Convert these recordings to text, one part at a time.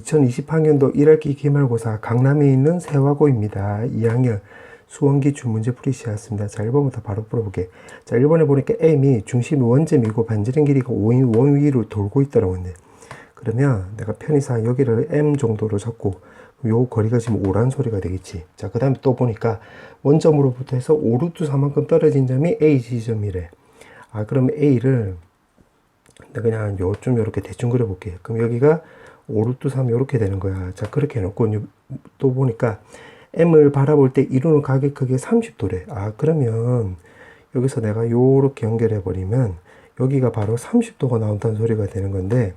2020학년도 1학기 기말고사 강남에 있는 세화고입니다. 2학년 수원기출 문제 풀이 시작했습니다. 자, 1번부터 바로 풀어볼게. 자, 1번에 보니까 M이 중심이 원점이고 반지름 길이가 5인 원 위로 돌고 있다고 했네. 그러면 내가 편의상 여기를 M 정도로 잡고 요 거리가 지금 5란 소리가 되겠지. 자, 그 다음에 또 보니까 원점으로부터 해서 5루트 4만큼 떨어진 점이 A 지점이래. 아, 그러면 A를 내가 그냥 요쯤 요렇게 대충 그려볼게. 그럼 여기가 5루트 3 이렇게 되는 거야. 자, 그렇게 해놓고 또 보니까 M을 바라볼 때 이루는 가격 크기가 30도래. 아, 그러면 여기서 내가 요렇게 연결해 버리면 여기가 바로 30도가 나온다는 소리가 되는 건데,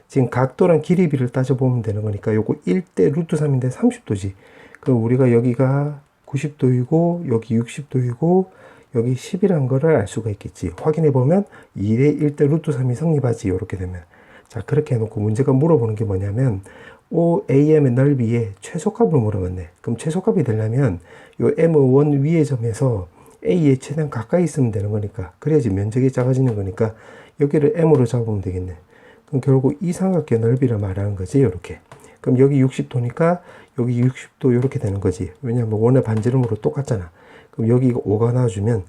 지금 각도랑 길이비를 따져보면 되는 거니까 요거 1대 루트 3인데 30도지. 그럼 우리가 여기가 90도이고 여기 60도이고 여기 10이란 거를 알 수가 있겠지. 확인해 보면 2대 1대 루트 3이 성립하지. 이렇게 되면. 자, 그렇게 해놓고 문제가 물어보는 게 뭐냐면 OAM의 넓이의 최소값을 물어봤네. 그럼 최소값이 되려면 요 M1 위의 점에서 A에 최대한 가까이 있으면 되는 거니까, 그래야지 면적이 작아지는 거니까 여기를 M으로 잡으면 되겠네. 그럼 결국 이 삼각형 넓이를 말하는 거지. 요렇게. 그럼 여기 60도니까 여기 60도 이렇게 되는 거지. 왜냐면 원의 반지름으로 똑같잖아. 그럼 여기 5가 나와주면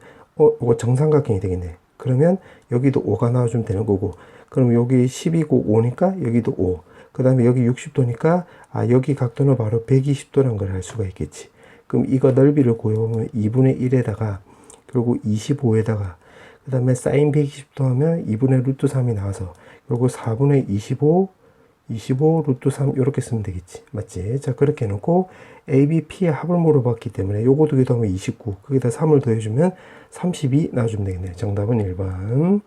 이거 정삼각형이 되겠네. 그러면 여기도 5가 나와주면 되는 거고, 그럼 여기 10이고 5니까 여기도 5. 그 다음에 여기 60도니까 여기 각도는 바로 120도란 걸 알 수가 있겠지. 그럼 이거 넓이를 구해보면 2분의 1에다가 결국 25에다가 그 다음에 사인 120도 하면 2분의 루트 3이 나와서 결국 4분의 25 루트 3 이렇게 쓰면 되겠지. 맞지? 자, 그렇게 해놓고 ABP의 합을 물어봤기 때문에 요거 두 개 더하면 29, 거기다 3을 더해주면 32 나와주면 되겠네. 정답은 1번.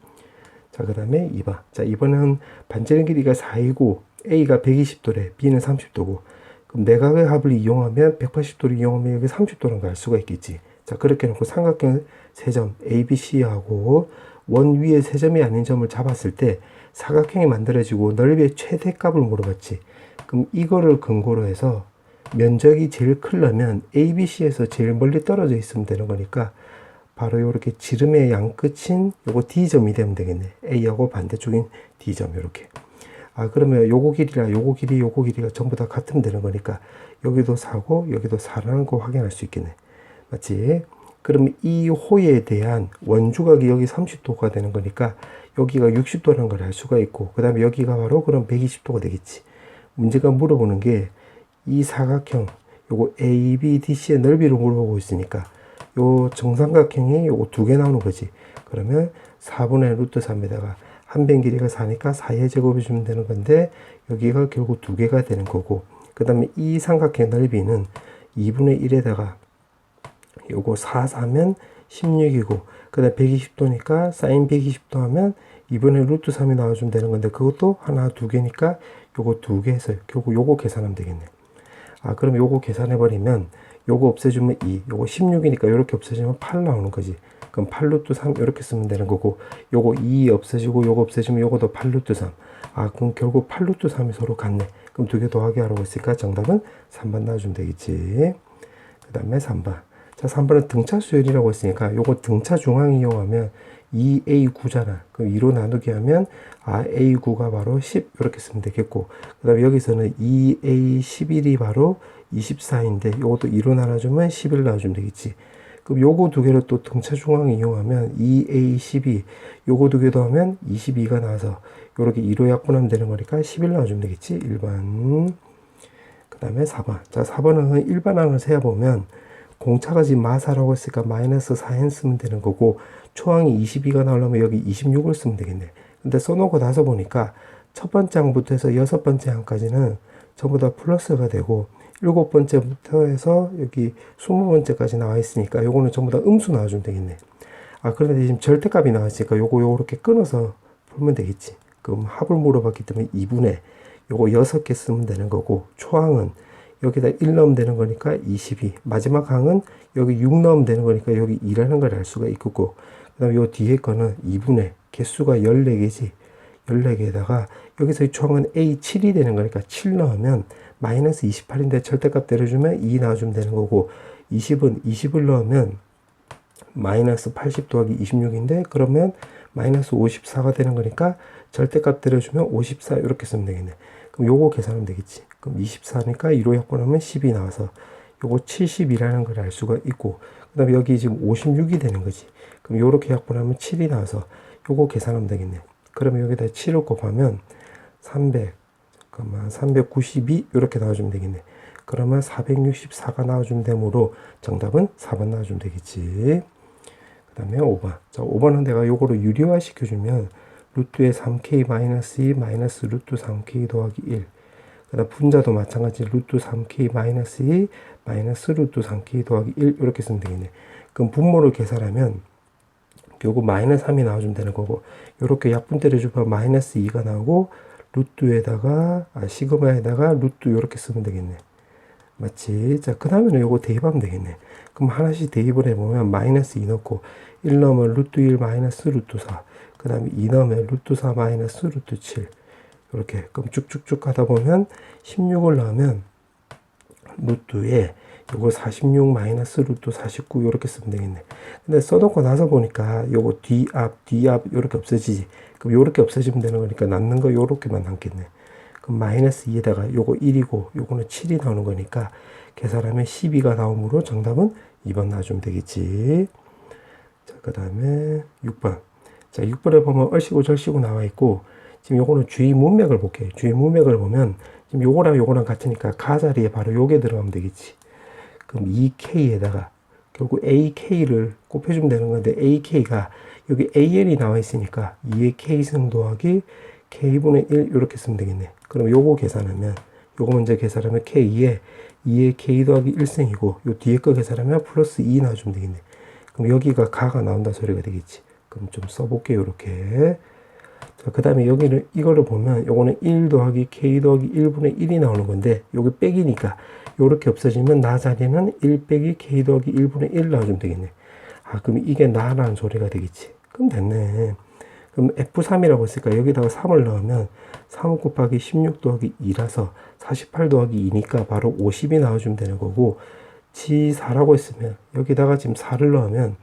자, 그 다음에 2번. 자, 2번은 반지름 길이가 4이고 A가 120도래, B는 30도고, 그럼 내각의 합을 이용하면 180도를 이용하면 여기 30도라는 걸 알 수가 있겠지. 자, 그렇게 해놓고 삼각형 세 점 ABC하고 원 위에 세 점이 아닌 점을 잡았을 때 사각형이 만들어지고 넓이의 최대값을 물어봤지. 그럼 이거를 근거로 해서 면적이 제일 크려면 ABC에서 제일 멀리 떨어져 있으면 되는 거니까 바로 이렇게 지름의 양끝인 요거 D점이 되면 되겠네. A하고 반대쪽인 D점 이렇게. 아, 그러면 요거 길이랑 요거 길이, 요거 길이가 전부 다 같으면 되는 거니까 여기도 4고 여기도 4라는 거 확인할 수 있겠네. 맞지? 그러면 이 호에 대한 원주각이 여기 30도가 되는 거니까 여기가 60도라는 걸 알 수가 있고, 그 다음에 여기가 바로 그럼 120도가 되겠지. 문제가 물어보는 게 이 사각형 요거 ABDC의 넓이를 물어보고 있으니까 요 정삼각형이 요거 두 개 나오는 거지. 그러면 4분의 루트 3에다가 한 변 길이가 4니까 4의 제곱해 주면 되는 건데 여기가 결국 두 개가 되는 거고, 그 다음에 이 삼각형 넓이는 2분의 1에다가 요거 4, 4면 16이고, 그 다음에 120도니까 사인 120도 하면 2분의 루트 3이 나와주면 되는 건데 그것도 하나, 두 개니까 요거 두 개 해서 결국 요거 계산하면 되겠네. 아, 그럼 요거 계산해버리면 요거 없애주면 2, 요거 16이니까 요렇게 없애주면 8 나오는 거지. 그럼 8루트 3 이렇게 쓰면 되는 거고, 요거 2 없애지고 요거 없애지면 요거도 8루트 3. 아, 그럼 결국 8루트 3이 서로 같네. 그럼 두 개 더하기 하라고 했으니까 정답은 3번 나와주면 되겠지. 그 다음에 3번. 자, 3번은 등차 수열이라고 했으니까 요거 등차 중앙 이용하면 2A9잖아. 그럼 2로 나누기 하면 A9가 바로 10 이렇게 쓰면 되겠고, 그 다음에 여기서는 2A11이 바로 24인데 요것도 2로 나눠주면 11 나눠주면 되겠지. 그럼 요거 두 개를 또 등차 중앙 이용하면 2A12 요거 두 개 더하면 22가 나와서 요렇게 2로 약분하면 되는 거니까 11 나눠주면 되겠지. 1번. 그 다음에 4번. 자, 4번은 일반항을 세어보면 공차가 지금 마사라고 했으니까 마이너스 4n 쓰면 되는 거고, 초항이 22가 나오려면 여기 26을 쓰면 되겠네. 근데 써놓고 나서 보니까 첫 번째 항부터 해서 여섯 번째 항까지는 전부 다 플러스가 되고, 일곱 번째부터 해서 여기 20번째까지 나와 있으니까 요거는 전부 다 음수 나와주면 되겠네. 아, 그런데 지금 절대값이 나왔으니까 요렇게 끊어서 풀면 되겠지. 그럼 합을 물어봤기 때문에 2분의 요거 6개 쓰면 되는 거고, 초항은 여기다 1 넣으면 되는 거니까 22. 마지막 항은 여기 6 넣으면 되는 거니까 여기 2라는 걸 알 수가 있고, 그 다음에 요 뒤에 거는 2분의 개수가 14개지. 14개에다가 여기서 이 초항은 A7이 되는 거니까 7 넣으면 마이너스 28인데 절대값 때려주면 2 나와주면 되는 거고, 20은 20을 넣으면 마이너스 80 더하기 26인데 그러면 마이너스 54가 되는 거니까 절대값 때려주면 54 이렇게 쓰면 되겠네. 그럼 요거 계산하면 되겠지. 그럼 24니까 2로 약분하면 10이 나와서 요거 70이라는 걸 알 수가 있고, 그 다음에 여기 지금 56이 되는 거지. 그럼 요렇게 약분하면 7이 나와서 요거 계산하면 되겠네. 그러면 여기다 7을 곱하면 392 이렇게 나와주면 되겠네. 그러면 464가 나와주면 되므로 정답은 4번 나와주면 되겠지. 그 다음에 5번. 자, 5번은 내가 요거를 유리화 시켜주면 루트의 3k-2 마이너스 루트 3k 더하기 1. 그 다음 분자도 마찬가지 루트 3k-2 마이너스 루트 3k 더하기 1 이렇게 쓰면 되겠네. 그럼 분모를 계산하면 요거 마이너스 3이 나와주면 되는 거고, 요렇게 약분 때려주면 마이너스 2가 나오고 루트에다가 시그마에다가 루트 요렇게 쓰면 되겠네. 맞지? 자, 그 다음에는 요거 대입하면 되겠네. 그럼 하나씩 대입을 해보면 마이너스 2 넣고 1 넣으면 루트 1 마이너스 루트 4, 그 다음에 2 넣으면 루트 4 마이너스 루트 7 이렇게. 그럼 쭉쭉쭉 가다 보면 16을 넣으면 루트에 요거 46 마이너스 루트 49 이렇게 쓰면 되겠네. 근데 써놓고 나서 보니까 요거 뒤앞 요렇게 없어지지. 그럼 요렇게 없어지면 되는 거니까 남는 거 요렇게만 남겠네. 그럼 마이너스 2에다가 요거 1이고 요거는 7이 나오는 거니까 계산하면 12가 나오므로 정답은 2번 나와주면 되겠지. 자, 그 다음에 6번. 자, 6번에 보면 얼씨구 절씨구 나와 있고, 지금 요거는 주의 문맥을 볼게요. 주의 문맥을 보면 지금 요거랑 요거랑 같으니까 가 자리에 바로 요게 들어가면 되겠지. 그럼 2K에다가 결국 AK를 곱해주면 되는 건데, AK가 여기 AN이 나와 있으니까 2의 K승 더하기 K분의 1 이렇게 쓰면 되겠네. 그럼 요거 계산하면, 요거 먼저 계산하면 K에 2의 K 더하기 1승이고 요 뒤에 거 계산하면 플러스 2 나와주면 되겠네. 그럼 여기가 가가 나온다 소리가 되겠지. 그럼 좀 써볼게요. 이렇게. 자, 그 다음에 여기는 이거를 보면 요거는 1 더하기 K 더하기 1분의 1이 나오는 건데, 여기 빼기니까 요렇게 없어지면 나 자리는 1 빼기 K 더하기 1분의 1 나와주면 되겠네. 아, 그럼 이게 나라는 소리가 되겠지. 그럼 됐네. 그럼 F3이라고 했으니까 여기다가 3을 넣으면 3 곱하기 16 더하기 2라서 48 더하기 2니까 바로 50이 나와주면 되는 거고, G4라고 했으면 여기다가 지금 4를 넣으면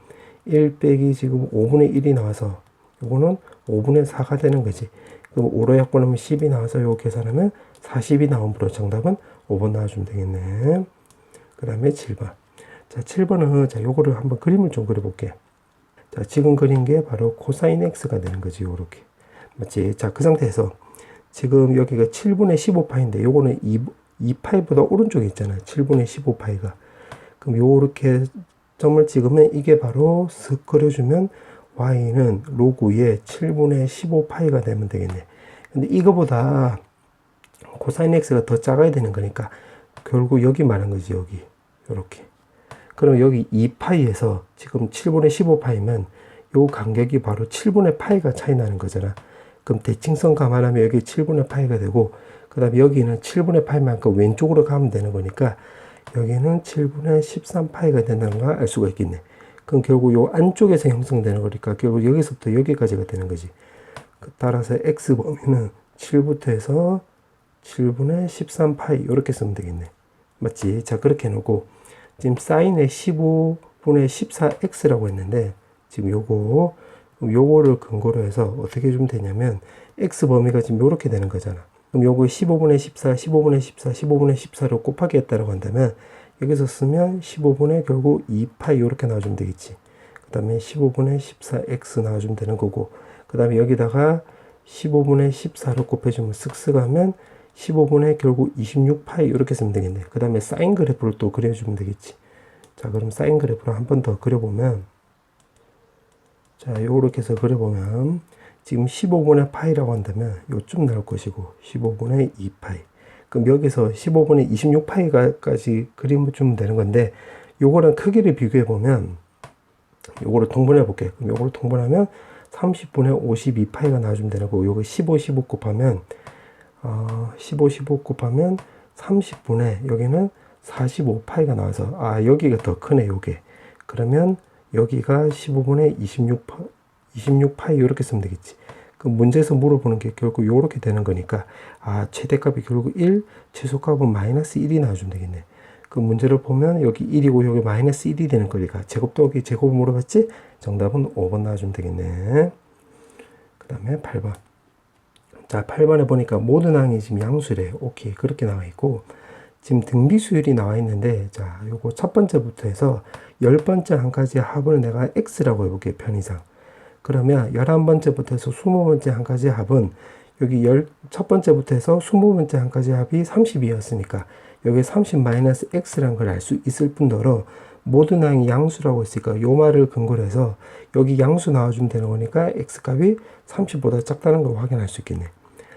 1 빼기 지금 5분의 1이 나와서 요거는 5분의 4가 되는 거지. 그럼 5로 약분하면 10이 나와서 요거 계산하면 40이 나오므로 정답은 5번 나와주면 되겠네. 그 다음에 7번. 자, 7번은 자, 요거를 한번 그림을 좀 그려볼게. 자, 지금 그린 게 바로 코사인 X가 되는 거지. 요렇게. 맞지? 자, 그 상태에서 지금 여기가 7분의 15파인데 요거는 2파이보다 오른쪽에 있잖아요. 7분의 15파이가. 그럼 요렇게 점을 찍으면 이게 바로 슥 그려주면 y는 로그의 7분의 15파이가 되면 되겠네. 근데 이거보다 코사인 x가 더 작아야 되는 거니까 결국 여기 말한 거지. 여기 요렇게. 그럼 여기 2파이에서 지금 7분의 15파이면 요 간격이 바로 7분의 파이가 차이 나는 거잖아. 그럼 대칭성 감안하면 여기 7분의 파이가 되고, 그 다음에 여기는 7분의 파이만큼 왼쪽으로 가면 되는 거니까 여기는 7분의 13파이가 된다는 걸 알 수가 있겠네. 그럼 결국 요 안쪽에서 형성되는 거니까 결국 여기서부터 여기까지가 되는 거지. 따라서 x 범위는 7부터 해서 7분의 13파이 이렇게 쓰면 되겠네. 맞지? 자, 그렇게 해놓고 지금 사인의 15분의 14x라고 했는데, 지금 요거를 근거로 해서 어떻게 해주면 되냐면 x 범위가 지금 요렇게 되는 거잖아. 그럼 요거 15분의 14, 15분의 14, 15분의 14를 곱하기 했다고 한다면 여기서 쓰면 15분의 결국 2파이 이렇게 나와주면 되겠지. 그 다음에 15분의 14x 나와주면 되는 거고, 그 다음에 여기다가 15분의 14를 곱해주면 쓱쓱 하면 15분의 결국 26파이 이렇게 쓰면 되겠네. 그 다음에 사인 그래프를 또 그려주면 되겠지. 자, 그럼 사인 그래프를 한 번 더 그려보면, 자, 요렇게 해서 그려보면 지금 15분의 파이라고 한다면 요쯤 나올 것이고 15분의 2파이. 그럼 여기서 15분의 26파이까지 그림을 주면 되는 건데, 요거랑 크기를 비교해 보면 요거를 통분해 볼게. 그럼 요거를 통분하면 30분의 52파이가 나와주면 되는 거고, 요거 15, 15 곱하면 15, 15 곱하면 30분의 여기는 45파이가 나와서 여기가 더 크네. 요게. 그러면 여기가 15분의 26파이 이렇게 쓰면 되겠지. 그 문제에서 물어보는 게 결국 이렇게 되는 거니까 최대값이 결국 1, 최소값은 마이너스 1이 나와주면 되겠네. 그 문제를 보면 여기 1이고 여기 마이너스 1이 되는 거니까 제곱 더하기 제곱을 물어봤지? 정답은 5번 나와주면 되겠네. 그 다음에 8번. 자, 8번에 보니까 모든 항이 지금 양수래. 오케이. 그렇게 나와 있고, 지금 등비 수열이 나와 있는데, 자, 요거 첫 번째부터 해서 10번째 항까지 합을 내가 X라고 해볼게요. 편의상. 그러면 11번째부터 해서 20번째 항까지 합은 여기 첫 번째부터 해서 20번째 항까지 합이 30이었으니까 여기 30-x라는 걸 알 수 있을 뿐더러 모든 항이 양수라고 했으니까 요 말을 근거로 해서 여기 양수 나와주면 되는 거니까 x값이 30보다 작다는 걸 확인할 수 있겠네.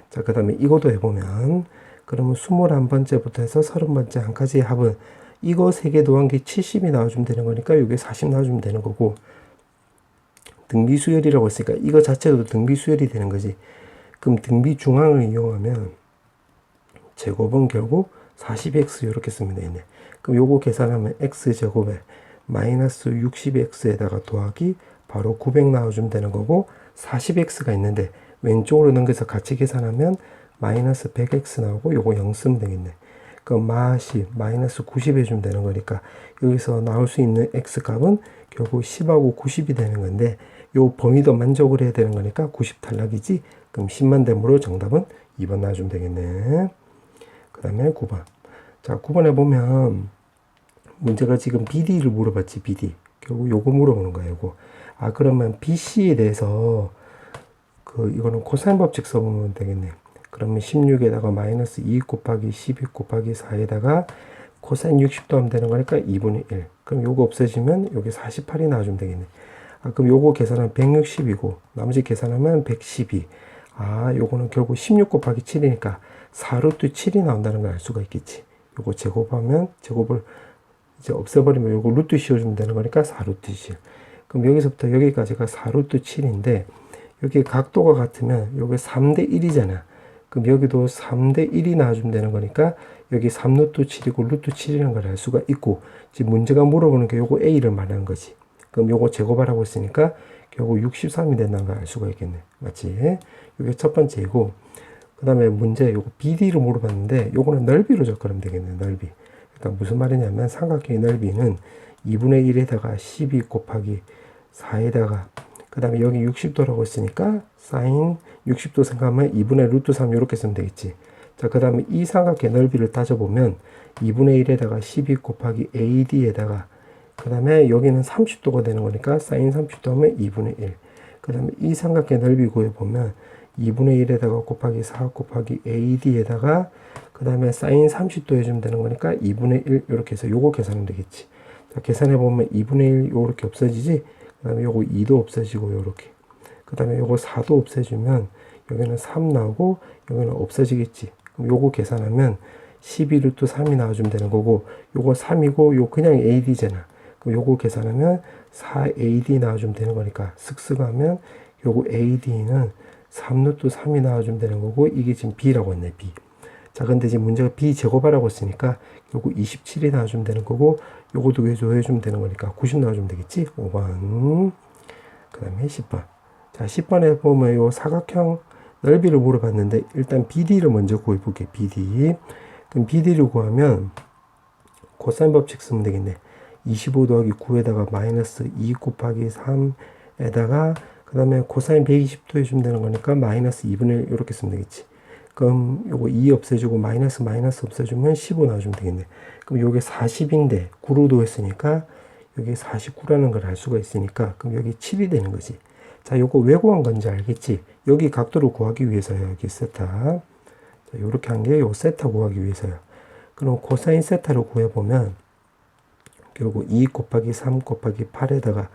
자, 그 다음에 이것도 해보면 그러면 21번째부터 해서 30번째 항까지의 합은 이거 3개 더한 게 70이 나와주면 되는 거니까 이게 40 나와주면 되는 거고, 등비 수열이라고 했으니까 이거 자체도 등비 수열이 되는 거지. 그럼 등비 중앙을 이용하면 제곱은 결국 40x 이렇게 쓰면 되겠네. 그럼 요거 계산하면 x제곱에 마이너스 60x에다가 더하기 바로 900 나와주면 되는 거고, 40x가 있는데 왼쪽으로 넘겨서 같이 계산하면 마이너스 100x 나오고 요거 0 쓰면 되겠네. 그럼 마시 마이너스 90 해주면 되는 거니까 여기서 나올 수 있는 x값은 결국 10하고 90이 되는 건데 요 범위도 만족을 해야 되는 거니까 90 탈락이지. 그럼 10만 되므로 정답은 2번 나와주면 되겠네. 그 다음에 9번. 자, 9번에 보면 문제가 지금 BD를 물어봤지. BD. 결국 요거 물어보는 거예요. 요거. 아, 그러면 BC에 대해서 이거는 코사인 법칙 써보면 되겠네. 그러면 16에다가 마이너스 2 곱하기 12 곱하기 4에다가 코사인 60도 하면 되는 거니까 2분의 1. 그럼 요거 없애지면 여기 48이 나와주면 되겠네. 아, 그럼 요거 계산하면 160이고 나머지 계산하면 112. 아, 요거는 결국 16 곱하기 7이니까 4루트 7이 나온다는 걸 알 수가 있겠지. 요거 제곱하면 제곱을 이제 없애버리면 요거 루트 씌워주면 되는 거니까 4루트 7. 그럼 여기서부터 여기까지가 4루트 7인데 여기 각도가 같으면 요게 3대 1이잖아. 그럼 여기도 3대 1이 나와주면 되는 거니까 여기 3루트 7이고 루트 7이라는 걸 알 수가 있고, 지금 문제가 물어보는 게 요거 A를 말하는 거지. 그럼 요거 제곱하라고 했으니까 결국 63이 된다는 걸 알 수가 있겠네. 맞지? 이게 첫 번째이고, 그 다음에 문제 요거 BD로 물어봤는데 요거는 넓이로 접근하면 되겠네. 넓이. 그러니까 무슨 말이냐면 삼각형의 넓이는 2분의 1에다가 12 곱하기 4에다가 그 다음에 여기 60도라고 했으니까 사인 60도 생각하면 2분의 루트 3 이렇게 쓰면 되겠지. 자, 그 다음에 이 삼각형의 넓이를 따져보면 2분의 1에다가 12 곱하기 AD에다가 그 다음에 여기는 30도가 되는 거니까 사인 30도 하면 2분의 1. 그 다음에 이 삼각형의 넓이 구해보면 2분의 1에다가 곱하기 4 곱하기 AD에다가 그 다음에 사인 30도 해주면 되는 거니까 2분의 1 이렇게 해서 요거 계산하면 되겠지. 자, 계산해보면 2분의 1 요렇게 없어지지. 그 다음에 요거 2도 없어지고 요렇게. 그 다음에 요거 4도 없애주면 여기는 3 나오고 여기는 없어지겠지. 그럼 요거 계산하면 12루트 3이 나와주면 되는 거고, 요거 3이고 요 그냥 AD잖아. 그럼 요거 계산하면 4AD 나와주면 되는 거니까 쓱쓱 하면 요거 AD는 3루트 3이 나와주면 되는 거고, 이게 지금 B라고 했네. B. 자, 근데 지금 문제가 B 제곱하라고 했으니까 요거 27이 나와주면 되는 거고, 요것도 외조해주면 되는 거니까 90 나와주면 되겠지. 5번. 그 다음에 10번. 자, 10번에 보면 요 사각형 넓이를 물어봤는데 일단 BD를 먼저 구해볼게. BD. 그럼 BD를 구하면 코사인 법칙 쓰면 되겠네. 25 더하기 9에다가 마이너스 2 곱하기 3에다가 그 다음에 코사인 120도 해주면 되는 거니까 마이너스 2분의 1 이렇게 쓰면 되겠지. 그럼 요거 2 없애주고 마이너스 없애주면 15 나와주면 되겠네. 그럼 요게 40인데 9루도 했으니까 여기 49라는 걸 알 수가 있으니까 그럼 여기 7이 되는 거지. 자, 요거 왜 구한 건지 알겠지? 여기 각도를 구하기 위해서요. 여기 세타. 자, 요렇게 한 게 요 세타 구하기 위해서요. 그럼 코사인 세타를 구해보면 결국 2 곱하기 3 곱하기 8에다가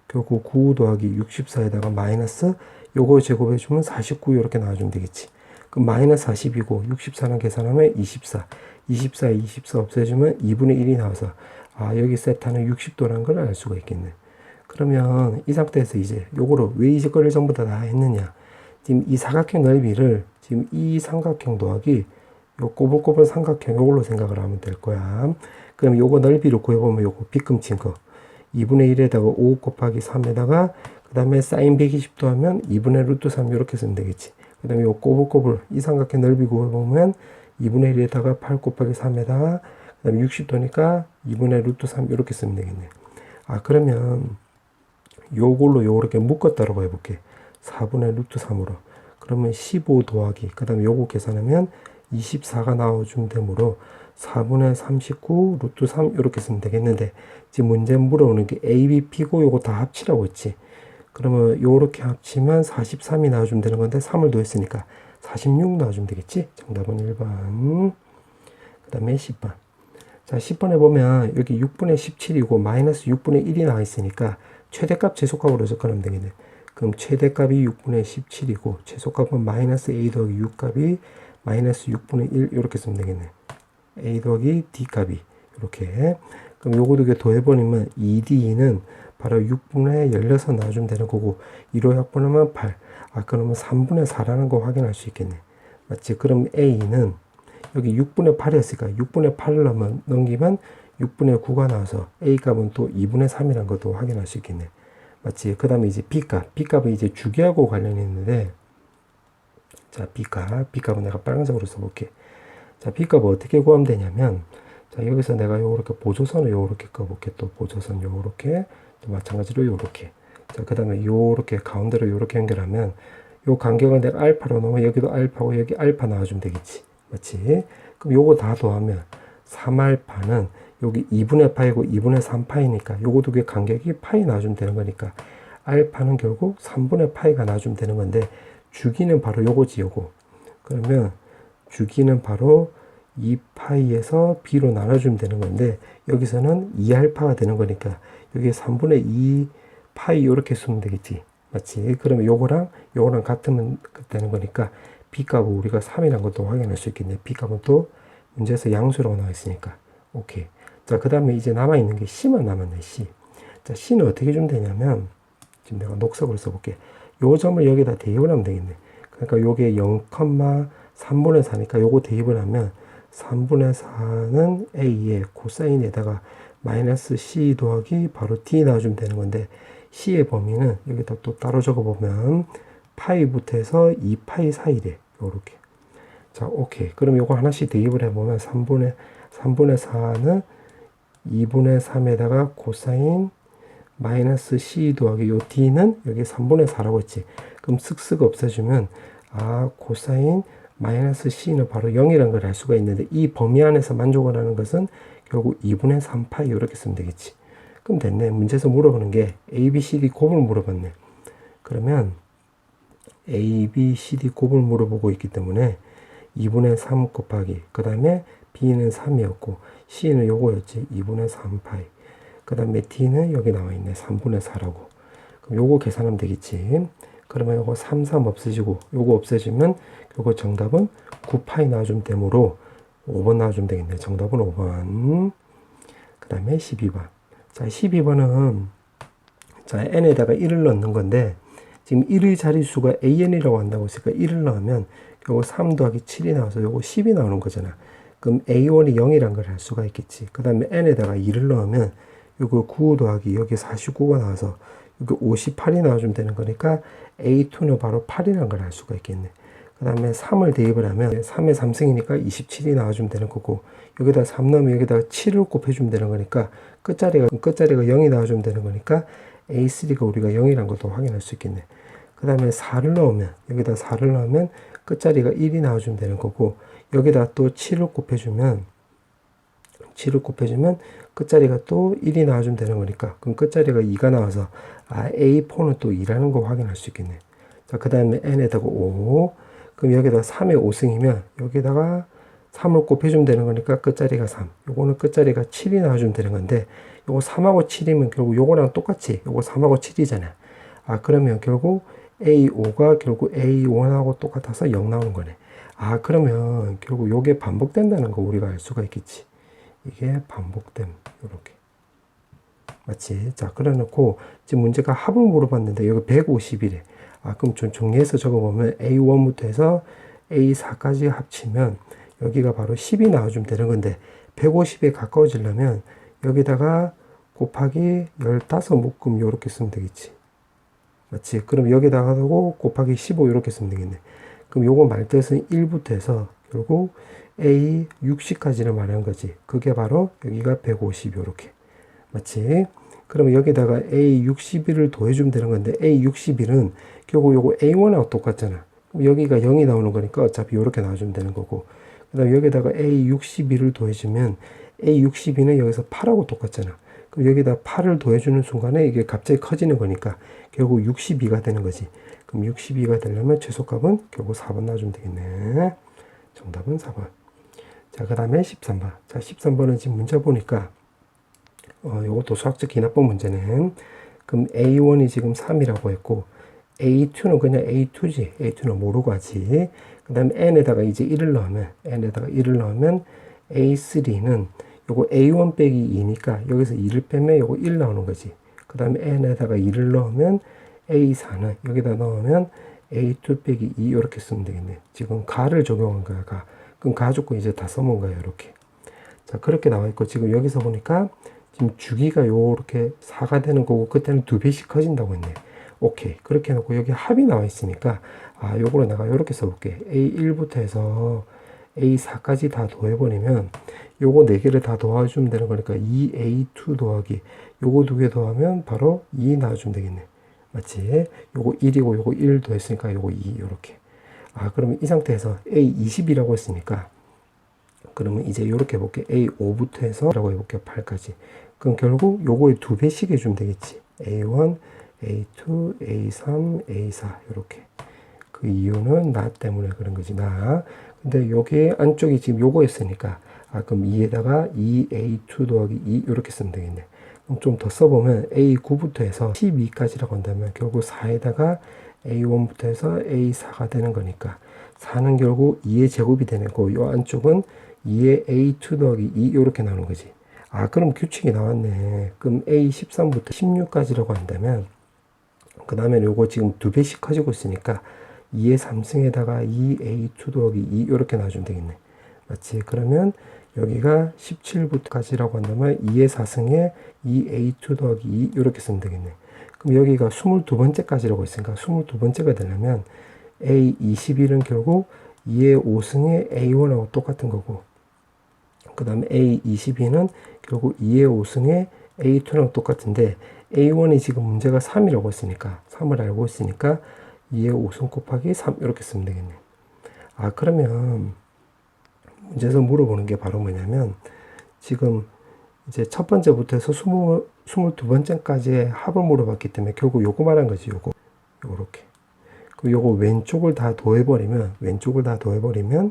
결국 9 더하기 64에다가 마이너스 요거 제곱해주면 49 이렇게 나와주면 되겠지. 그럼 마이너스 40이고 64는 계산하면 24. 24 없애주면 2분의 1이 나와서 아, 여기 세타는 60도라는 걸 알 수가 있겠네. 그러면 이 상태에서 이제 요거를 왜 이 거를 전부 다 했느냐. 지금 이 사각형 넓이를 지금 이 삼각형 더하기 요 꼬불꼬불 삼각형 요걸로 생각을 하면 될 거야. 그럼 요거 넓이를 구해보면 요거 빗금친 거 2분의 1에다가 5 곱하기 3에다가 그 다음에 사인 120도 하면 2분의 루트 3 이렇게 쓰면 되겠지. 그 다음에 요 꼬불꼬불 이 삼각형 넓이 구해보면 2분의 1에다가 8 곱하기 3에다가 그 다음에 60도니까 2분의 루트 3 이렇게 쓰면 되겠네. 아, 그러면 요걸로 요렇게 묶었다라고 해볼게. 4분의 루트 3으로. 그러면 15 더하기 그 다음에 요거 계산하면 24가 나와주면 되므로 4분의 39 루트 3 이렇게 쓰면 되겠는데 지금 문제 물어오는 게 A, B, P고 요거 다 합치라고 했지. 그러면 요렇게 합치면 43이 나와주면 되는 건데 3을 더했으니까 46 나와주면 되겠지. 정답은 1번. 그 다음에 10번. 자, 10번에 보면 여기 6분의 17이고 마이너스 6분의 1이 나와 있으니까 최대값 최소값으로 접근하면 되겠네. 그럼 최대값이 6분의 17이고 최소값은 마이너스 a 더하기 6값이 마이너스 6분의 1 이렇게 쓰면 되겠네. a 더하기 d 값이 이렇게. 그럼 요거 두 개 더해버리면 2d는 바로 6분의 16 나와주면 되는 거고 1호 약분하면 8. 아, 그러면 3분의 4라는 거 확인할 수 있겠네. 맞지? 그럼 a는 여기 6분의 8이었으니까 6분의 8을 넘기면 6분의 9가 나와서 a 값은 또 2분의 3이라는 것도 확인할 수 있겠네. 맞지? 그 다음에 이제 b값은 이제 주기하고 관련이 있는데, 자, b값은 내가 빨간색으로 써볼게. 자, b값을 어떻게 구하면 되냐면, 자, 여기서 내가 요렇게 보조선을 요렇게 꺼볼게. 또 보조선 요렇게, 또 마찬가지로 요렇게. 자, 그 다음에 요렇게 가운데로 요렇게 연결하면, 요 간격을 내가 알파로 넣으면 여기도 알파고 여기 알파 나와주면 되겠지. 맞지? 그럼 요거 다 더하면 3알파는 여기 2분의 파이고 2분의 3파이니까 요거 두 개 간격이 파이 나와주면 되는 거니까 알파는 결국 3분의 파이가 나와주면 되는 건데 주기는 바로 요거지 요거. 그러면 주기는 바로 2파이에서 b로 나눠주면 되는 건데 여기서는 2알파가 되는 거니까 여기 3분의 2파이 요렇게 쓰면 되겠지. 맞지? 그러면 요거랑 같으면 되는 거니까 b값을 우리가 3이라는 것도 확인할 수 있겠네. b값은 또 문제에서 양수라고 나와 있으니까. 오케이. 자, 그 다음에 이제 남아있는 게 c만 남았네, c. 자, c는 어떻게 주면 되냐면, 지금 내가 녹색으로 써볼게. 요 점을 여기다 대입을 하면 되겠네. 그러니까 요게 0,3분의 4니까 요거 대입을 하면 3분의 4는 a의 코사인에다가 마이너스 c 더하기 바로 d 나와주면 되는 건데, c의 범위는 여기다 또 따로 적어보면 파이부터 해서 2파이 사이래. 요렇게. 자, 오케이. 그럼 요거 하나씩 대입을 해보면 3분의 4는 2분의 3에다가 코사인 마이너스 c 더하기 요 d는 여기 3분의 4라고 했지. 그럼 쓱쓱 없애주면 코사인 마이너스 c는 바로 0이라는 걸 알 수가 있는데 이 범위 안에서 만족을 하는 것은 결국 2분의 3파이 이렇게 쓰면 되겠지. 그럼 됐네. 문제에서 물어보는 게 a, b, c, d 곱을 물어봤네. 그러면 a, b, c, d 곱을 물어보고 있기 때문에 2분의 3 곱하기 그 다음에 b는 3이었고 c는 요거였지. 2분의 3파이 그 다음에 d는 여기 나와 있네. 3분의 4라고. 그럼 요거 계산하면 되겠지. 그러면 요거 3, 3 없어지고 요거 없어지면 요거 정답은 9파이 나와주면 되므로 5번 나와주면 되겠네. 정답은 5번. 그 다음에 12번. 자, 12번은 자, n에다가 1을 넣는 건데 지금 1의 자릿수가 an이라고 한다고 했으니까 1을 넣으면 요거 3 더하기 7이 나와서 요거 10이 나오는 거잖아. 그럼 a1이 0이란 걸 알 수가 있겠지. 그 다음에 n에다가 2를 넣으면 요거 9 더하기 여기 49가 나와서 여기 58이 나와주면 되는 거니까 a2는 바로 8이란 걸 알 수가 있겠네. 그 다음에 3을 대입을 하면 3의 3승이니까 27이 나와주면 되는 거고 여기다 3 넣으면 여기다가 7을 곱해주면 되는 거니까 끝자리가 0이 나와주면 되는 거니까 a3가 우리가 0이란 것도 확인할 수 있겠네. 그 다음에 4를 넣으면 여기다 4를 넣으면 끝자리가 1이 나와주면 되는 거고 여기다 또 7을 곱해주면 끝자리가 또 1이 나와주면 되는 거니까 그럼 끝자리가 2가 나와서 A4는 또 2라는 거 확인할 수 있겠네. 자, 그 다음에 n에다가 5 그럼 여기다 3의 5승이면 여기다가 3을 곱해주면 되는 거니까 끝자리가 3 요거는 끝자리가 7이 나와주면 되는 건데 요거 3하고 7이면 결국 요거랑 똑같이 요거 3하고 7이잖아. 그러면 결국 A5가 결국 A1하고 똑같아서 0 나오는 거네. 그러면 결국 요게 반복된다는 거 우리가 알 수가 있겠지. 이게 반복됨. 요렇게. 맞지? 자, 그래 놓고 지금 문제가 합을 물어봤는데 여기 150이래. 그럼 좀 정리해서 적어보면 A1부터 해서 A4까지 합치면 여기가 바로 10이 나와주면 되는 건데 150에 가까워지려면 여기다가 곱하기 15 묶음 요렇게 쓰면 되겠지. 맞지? 그럼 여기다가 하고 곱하기 15 이렇게 쓰면 되겠네. 그럼 요거 말뜻은 1부터 해서 결국 A 60까지를 말하는 거지. 그게 바로 여기가 150 요렇게. 맞지? 그러면 여기다가 A 61을 더해주면 되는 건데 A 61은 결국 요거 A1하고 똑같잖아. 그럼 여기가 0이 나오는 거니까 어차피 이렇게 나와주면 되는 거고, 그 다음에 여기다가 A62를 더해주면 A62는 여기서 8하고 똑같잖아. 그럼 여기다 8을 더해주는 순간에 이게 갑자기 커지는 거니까 결국 62가 되는 거지. 그럼 62가 되려면 최소값은 결국 4번 나와주면 되겠네. 정답은 4번. 자, 그 다음에 13번. 자, 13번은 지금 문제 보니까 요것도 수학적 기납법 문제는, 그럼 A1이 지금 3이라고 했고 A2는 그냥 A2지. A2는 모르고 하지. 그 다음에 n에다가 이제 1을 넣으면 A3는 요거 A1 빼기 2니까 여기서 2를 빼면 요거 1 나오는 거지. 그 다음에 n에다가 2를 넣으면 A4는 여기다 넣으면 A2 빼기 2 이렇게 쓰면 되겠네. 지금 가를 적용한 거야, 가. 그럼 가족고 이제 다 써먹은 거예요, 이렇게. 자, 그렇게 나와 있고, 지금 여기서 보니까 지금 주기가 요렇게 4가 되는 거고, 그때는 2배씩 커진다고 했네. 오케이. 그렇게 해놓고 여기 합이 나와 있으니까, 요거를 내가 요렇게 써볼게. A1부터 해서 A4까지 다 더해버리면, 요거 4개를 다 더해주면 되는 거니까, 2A2 더하기, 요거 2개 더하면 바로 2 나와주면 되겠네. 맞지? 요거 1이고, 요거 1 더했으니까 요거 2, 요렇게. 그러면 이 상태에서 A20이라고 했으니까, 그러면 이제 이렇게 해볼게. A5부터 해서 라고 해볼게요. 8까지. 그럼 결국 요거의 2배씩 해주면 되겠지. A1, A2, A3, A4 이렇게. 그 이유는 나 때문에 그런 거지. 나. 근데 여기 안쪽이 지금 요거였으니까 그럼 2에다가 2A2 더하기 2 이렇게 쓰면 되겠네. 그럼 좀 더 써보면 A9부터 해서 12까지라고 한다면 결국 4에다가 A1부터 해서 A4가 되는 거니까 4는 결국 2의 제곱이 되는 거고 요 안쪽은 2의 A2 더하기 2 이렇게 나오는 거지. 그럼 규칙이 나왔네. 그럼 A13부터 16까지라고 한다면 그 다음에 요거 지금 2배씩 커지고 있으니까 2의 3승에다가 2A2 더하기 2 이렇게 나와주면 되겠네. 맞지? 그러면 여기가 17부터까지라고 한다면 2의 4승에 2A2 더하기 2 이렇게 쓰면 되겠네. 그럼 여기가 22번째까지라고 했으니까 22번째가 되려면 A21은 결국 2의 5승에 A1하고 똑같은 거고, 그 다음에 A22는 결국 2의 5승에 A2랑 똑같은데 A1이 지금 문제가 3이라고 했으니까 3을 알고 있으니까 2의 5승 곱하기 3 이렇게 쓰면 되겠네. 그러면 문제에서 물어보는 게 바로 뭐냐면 지금 이제 첫 번째부터 해서 22번째까지의 합을 물어봤기 때문에 결국 요거 말한 거지. 요렇게. 그 요거 왼쪽을 다 더해버리면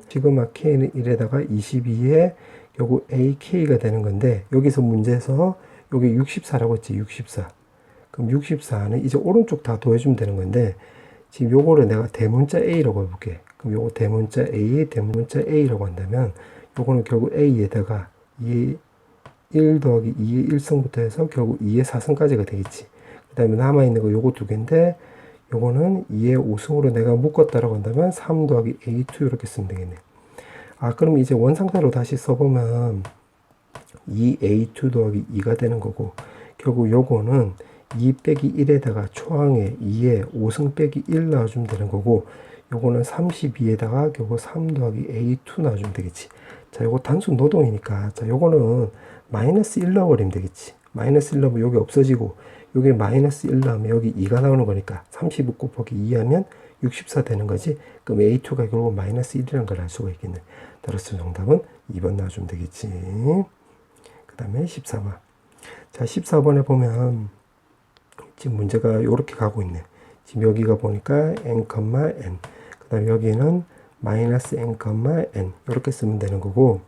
시그마 K는 1에다가 22에 결국 AK가 되는 건데 여기서 문제에서 여기 64라고 했지. 64. 그럼 64는 이제 오른쪽 다 더해주면 되는 건데 지금 요거를 내가 대문자 A라고 해볼게. 그럼 요거 대문자 A라고 한다면 요거는 결국 A에다가 2의 1 더하기 2의 1승부터 해서 결국 2의 4승까지가 되겠지. 그 다음에 남아있는 거 요거 2개인데 요거는 2의 5승으로 내가 묶었다라고 한다면 3 더하기 A2 이렇게 쓰면 되겠네. 그럼 이제 원상태로 다시 써보면 2A2 더하기 2가 되는 거고 결국 요거는 2 빼기 1에다가 초항에 2에 5승 빼기 1 나와주면 되는 거고 요거는 32에다가 결국 3 더하기 A2 나와주면 되겠지. 자, 요거 단순 노동이니까 자, 요거는 마이너스 1 넣어버리면 되겠지. 마이너스 1 넣으면 여기 없어지고 여기 마이너스 1 넣으면 여기 2가 나오는 거니까 35 곱하기 2 하면 64 되는 거지. 그럼 A2가 결국 마이너스 1이라는 걸 알 수가 있겠네. 따라서 정답은 2번 나와주면 되겠지. 그 다음에 14번. 자, 14번에 보면 지금 문제가 이렇게 가고 있네. 지금 여기가 보니까 n, n. 그 다음에 여기는 마이너스 n, n. 이렇게 쓰면 되는 거고.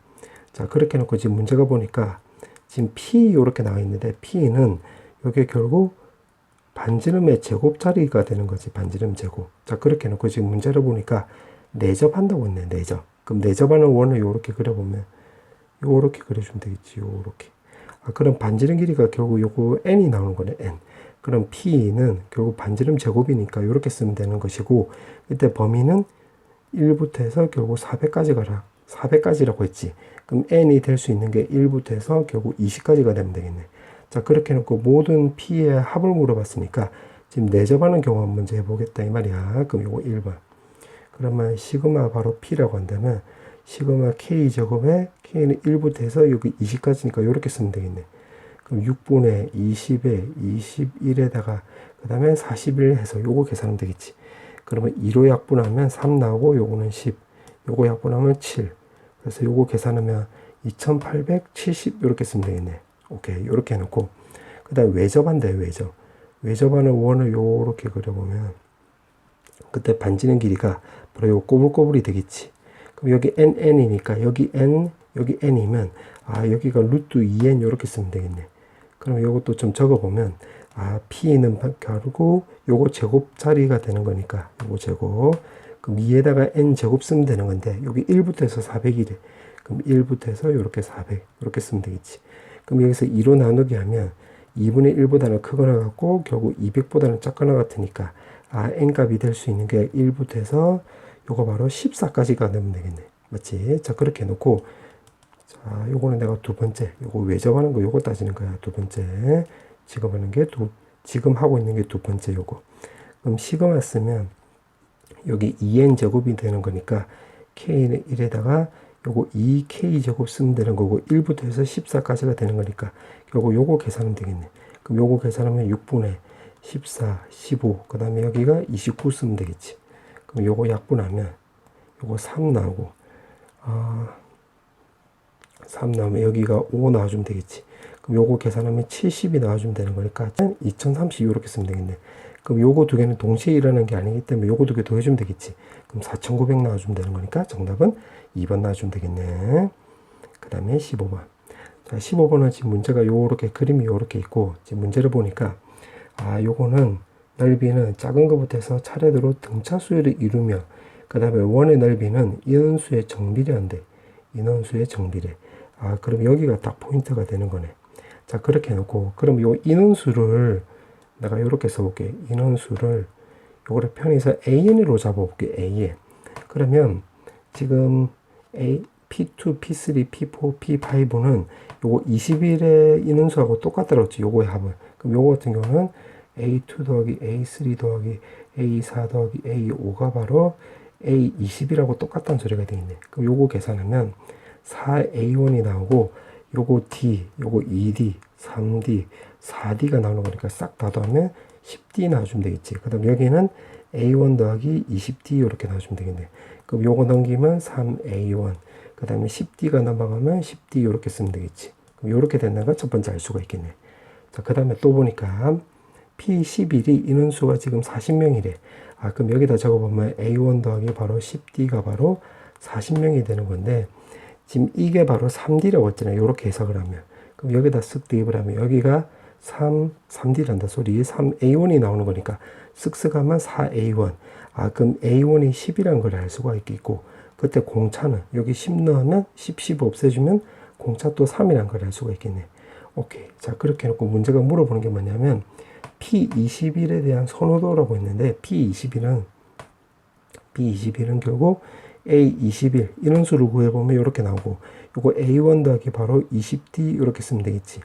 자, 그렇게 해놓고 지금 문제가 보니까 지금 p 이렇게 나와 있는데 p는 이게 결국 반지름의 제곱자리가 되는 거지. 반지름 제곱. 자, 그렇게 해놓고 지금 문제를 보니까 내접한다고 했네. 내접. 그럼 내접하는 원을 이렇게 그려보면 요렇게 그려주면 되겠지. 요렇게. 그럼 반지름 길이가 결국 요거 n이 나오는 거네. n. 그럼 p는 결국 반지름 제곱이니까 이렇게 쓰면 되는 것이고 이때 범위는 1부터 해서 결국 400까지라고 했지. 그럼 n이 될 수 있는 게 1부터 해서 결국 20까지가 되면 되겠네. 자, 그렇게 해놓고 모든 p의 합을 물어봤으니까 지금 내접하는 경우 한번 먼저 해보겠다 이 말이야. 그럼 요거 1번. 그러면 시그마 바로 p라고 한다면 시그마 k 제곱에 k는 1부터 해서 여기 20까지니까 이렇게 쓰면 되겠네. 그럼 6분의 20에 21에다가 그 다음에 41 해서 요거 계산하면 되겠지. 그러면 2로 약분하면 3 나오고 요거는 10. 요거 약분하면 7. 그래서 요거 계산하면 2870 이렇게 쓰면 되겠네. 오케이. 요렇게 해놓고 그 다음에 외접한다. 외접. 외접하는 원을 요렇게 그려보면 그때 반지름 길이가 바로 요 꼬불꼬불이 되겠지. 그럼 여기 n이니까 여기 n 여기 n이면 여기가 루트 2n 요렇게 쓰면 되겠네. 그럼 요것도 좀 적어보면 p는 결국 요거 제곱 자리가 되는 거니까 요거 제곱. 그럼 2에다가 n 제곱 쓰면 되는 건데 여기 1부터 해서 400이래. 그럼 1부터 해서 요렇게 400 이렇게 쓰면 되겠지. 그럼 여기서 2로 나누게 하면 2분의 1보다는 크거나 같고 결국 200보다는 작거나 같으니까 n 값이 될 수 있는 게 1부터 해서 요거 바로 14까지가 되면 되겠네. 맞지? 자, 그렇게 해놓고 자, 요거는 내가 두 번째 요거 외접하는 거 요거 따지는 거야. 두 번째 지금 하는 게 지금 하고 있는 게 두 번째 요거. 그럼 시그마 쓰면 여기 2n 제곱이 되는 거니까 k는 1에다가 요거 2k 제곱 쓰면 되는 거고 1부터 해서 14까지가 되는 거니까 결국 요거 계산하면 되겠네. 그럼 요거 계산하면 6분의 14, 15, 그 다음에 여기가 29 쓰면 되겠지. 그럼 요거 약분하면 요거 3 나오고 3 나오면 여기가 5 나와주면 되겠지. 그럼 요거 계산하면 70이 나와주면 되는 거니까 2030 이렇게 쓰면 되겠네. 그럼 요거 두 개는 동시에 일어나는 게 아니기 때문에 요거 두 개 더해주면 되겠지. 그럼 4900 나와주면 되는 거니까 정답은 2번 나와주면 되겠네. 그 다음에 15번. 자, 15번은 지금 문제가 요렇게 그림이 요렇게 있고 지금 문제를 보니까 요거는 넓이는 작은 것부터 해서 차례대로 등차 수열을 이루며 그 다음에 원의 넓이는 인원수의 정비례한데 인원수의 정비례. 그럼 여기가 딱 포인트가 되는 거네. 자, 그렇게 해놓고 그럼 요 인원수를 내가 요렇게 써볼게. 인원수를 요거를 편의서 AN으로 잡아볼게. AN. 그러면 지금 P2, P3, P4, P5는 요거 20일의 인원수하고 똑같다고 했지. 요거의 합은. 그럼 요거 같은 경우는 A2 더하기 A3 더하기 A4 더하기 A5가 바로 A20이라고 똑같다는 소리가 되겠네. 그럼 요거 계산하면 4A1이 나오고 요거 D, 요거 2D, 3D, 4D가 나오는 거니까 싹 다 더하면 10D 나와주면 되겠지. 그 다음 여기는 A1 더하기 20D 이렇게 나와주면 되겠네. 그럼 요거 넘기면 3A1, 그 다음에 10D가 넘어가면 10D 이렇게 쓰면 되겠지. 그럼 이렇게 된다는 걸 첫 번째 알 수가 있겠네. 자, 그 다음에 또 보니까 P11이 인원수가 지금 40명이래. 그럼 여기다 적어보면 A1 더하기 바로 10D가 바로 40명이 되는 건데 지금 이게 바로 3D라고 했잖아요. 이렇게 해석을 하면. 그럼 여기다 쓱 대입을 하면 여기가 3D란다 소리 3A1이 나오는 거니까 쓱쓱 하면 4A1. 그럼 A1이 10이라는 걸 알 수가 있겠고 그때 공차는 여기 10 넣으면 10 없애주면 공차 또 3이라는 걸 알 수가 있겠네. 오케이. 자, 그렇게 해놓고 문제가 물어보는 게 뭐냐면 P21에 대한 선호도라고 했는데 P21은 결국 A21 인원수를 구해보면 이렇게 나오고 요거 A1 더하기 바로 20D 이렇게 쓰면 되겠지.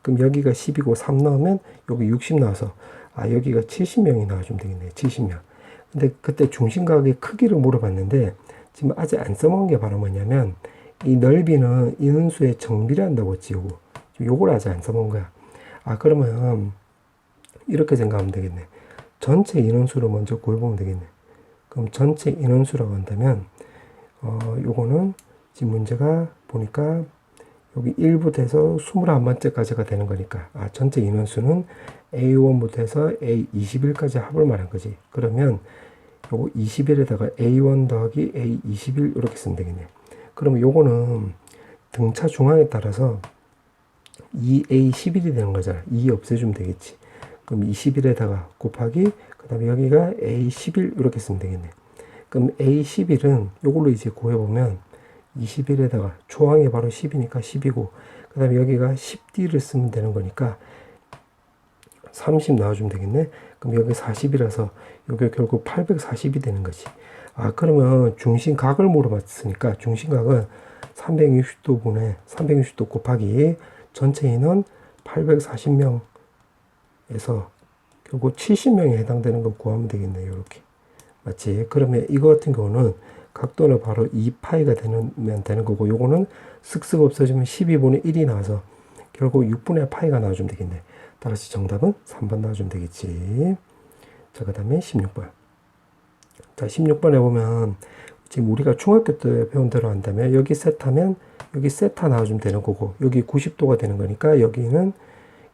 그럼 여기가 10이고 3 넣으면 여기 60 나와서 여기가 70명이 나와주면 되겠네. 70명. 근데 그때 중심각의 크기를 물어봤는데 지금 아직 안 써먹은 게 바로 뭐냐면 이 넓이는 인원수의 정비례한다고 했지. 요걸 아직 안 써먹은 거야. 그러면 이렇게 생각하면 되겠네. 전체 인원수를 먼저 구해보면 되겠네. 그럼 전체 인원수라고 한다면 요거는 지금 문제가 보니까 여기 1부터 해서 21번째까지가 되는 거니까 전체 인원수는 A1부터 해서 A21까지 합을 말한 거지. 그러면 요거 21에다가 A1 더하기 A21 이렇게 쓰면 되겠네. 그러면 요거는 등차 중앙에 따라서 2A11이 되는 거잖아. 2 없애주면 되겠지. 그럼 21에다가 곱하기 그 다음에 여기가 A11 이렇게 쓰면 되겠네. 그럼 A11은 요걸로 이제 구해보면 21에다가 초항이 바로 10이니까 10이고 그 다음에 여기가 10D를 쓰면 되는 거니까 30 나와주면 되겠네. 그럼 여기 40이라서 여기 결국 840이 되는 거지. 그러면 중심각을 물어봤으니까 중심각은 360도분의 360도 곱하기 전체 인원 840명에서 결국 70명에 해당되는 거 구하면 되겠네. 이렇게. 맞지? 그러면 이거 같은 경우는 각도는 바로 2파이가 되면 되는 거고 요거는 쓱쓱 없어지면 12분의 1이 나와서 결국 6분의 파이가 나와주면 되겠네. 따라서 정답은 3번 나와주면 되겠지. 자, 그 다음에 16번. 자, 16번에 보면 지금 우리가 중학교 때 배운 대로 한다면 여기 셋하면 여기 세타 나와주면 되는 거고 여기 90도가 되는 거니까 여기는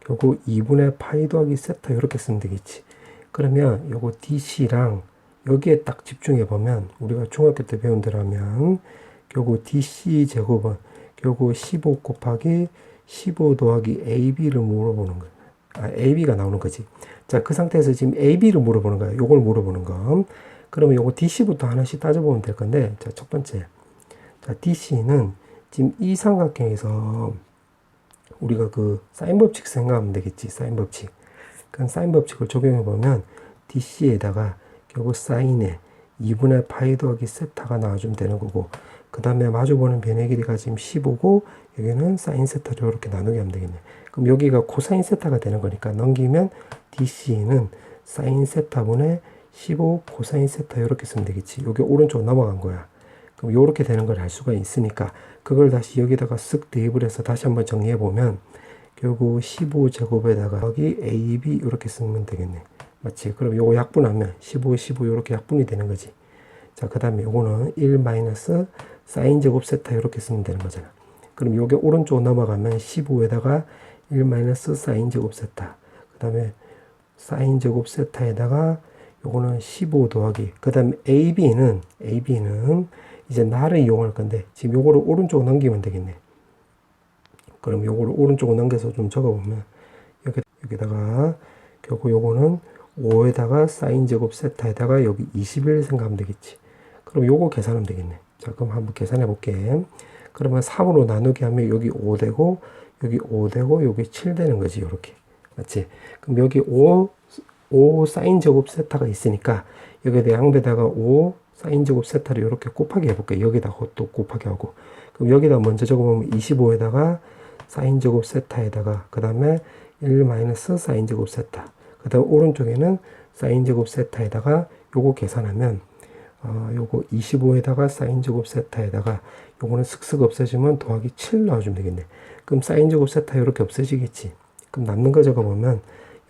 결국 2분의 파이 더하기 세타 이렇게 쓰면 되겠지. 그러면 요거 DC랑 여기에 딱 집중해 보면 우리가 중학교 때 배운 대로 하면 결국 DC 제곱은 결국 15 곱하기 15 더하기 AB를 물어보는 거야. 아, AB가 나오는 거지. 자, 그 상태에서 지금 AB를 물어보는 거야. 요걸 물어보는 거. 그러면 요거 DC부터 하나씩 따져보면 될 건데, 자, 첫 번째. 자, DC는 지금 이 삼각형에서 우리가 그 사인 법칙 생각하면 되겠지. 사인 법칙. 그 사인 법칙을 적용해 보면 DC에다가 결국 사인에 2분의 파이 더하기 세타가 나와주면 되는 거고, 그 다음에 마주보는 변의 길이가 지금 15고 여기는 사인 세타를 이렇게 나누게 하면 되겠네. 그럼 여기가 코사인 세타가 되는 거니까 넘기면 DC는 사인 세타분의 15 코사인 세타 이렇게 쓰면 되겠지. 여기 오른쪽 넘어간 거야. 그럼 이렇게 되는 걸 알 수가 있으니까 그걸 다시 여기다가 쓱 대입을 해서 다시 한번 정리해 보면 결국 15제곱에다가 여기 AB 이렇게 쓰면 되겠네. 맞지? 그럼 요거 약분하면 15, 15 이렇게 약분이 되는 거지. 자, 그 다음에 요거는 1 마이너스 사인 제곱 세타 이렇게 쓰면 되는 거잖아. 그럼 요게 오른쪽 넘어가면 15에다가 1 마이너스 사인 제곱 세타. 그 다음에 사인 제곱 세타에다가 요거는 15 더하기. 그 다음에 AB는 이제 나를 이용할 건데 지금 요거를 오른쪽 넘기면 되겠네. 그럼 요거를 오른쪽 넘겨서 좀 적어보면 여기다가 결국 요거는 5에다가 사인 제곱 세타에다가 여기 21 생각하면 되겠지. 그럼 요거 계산하면 되겠네. 자, 그럼 한번 계산해 볼게. 그러면 3으로 나누게 하면 여기 5 되고 여기 5 되고 여기 7 되는 거지. 요렇게. 맞지? 그럼 여기 5 사인 제곱 세타가 있으니까 여기에다 양배다가 5 사인 제곱 세타를 이렇게 곱하기 해볼게. 여기다가 또 곱하기 하고. 그럼 여기다 먼저 적어보면 25에다가 사인 제곱 세타에다가 그 다음에 1 마이너스 사인 제곱 세타. 그 다음 오른쪽에는 사인 제곱 세타에다가 요거 계산하면 요거 25에다가 사인 제곱 세타에다가 요거는 슥슥 없어지면 더하기 7 넣어주면 되겠네. 그럼 사인 제곱 세타 이렇게 없어지겠지. 그럼 남는 거 적어보면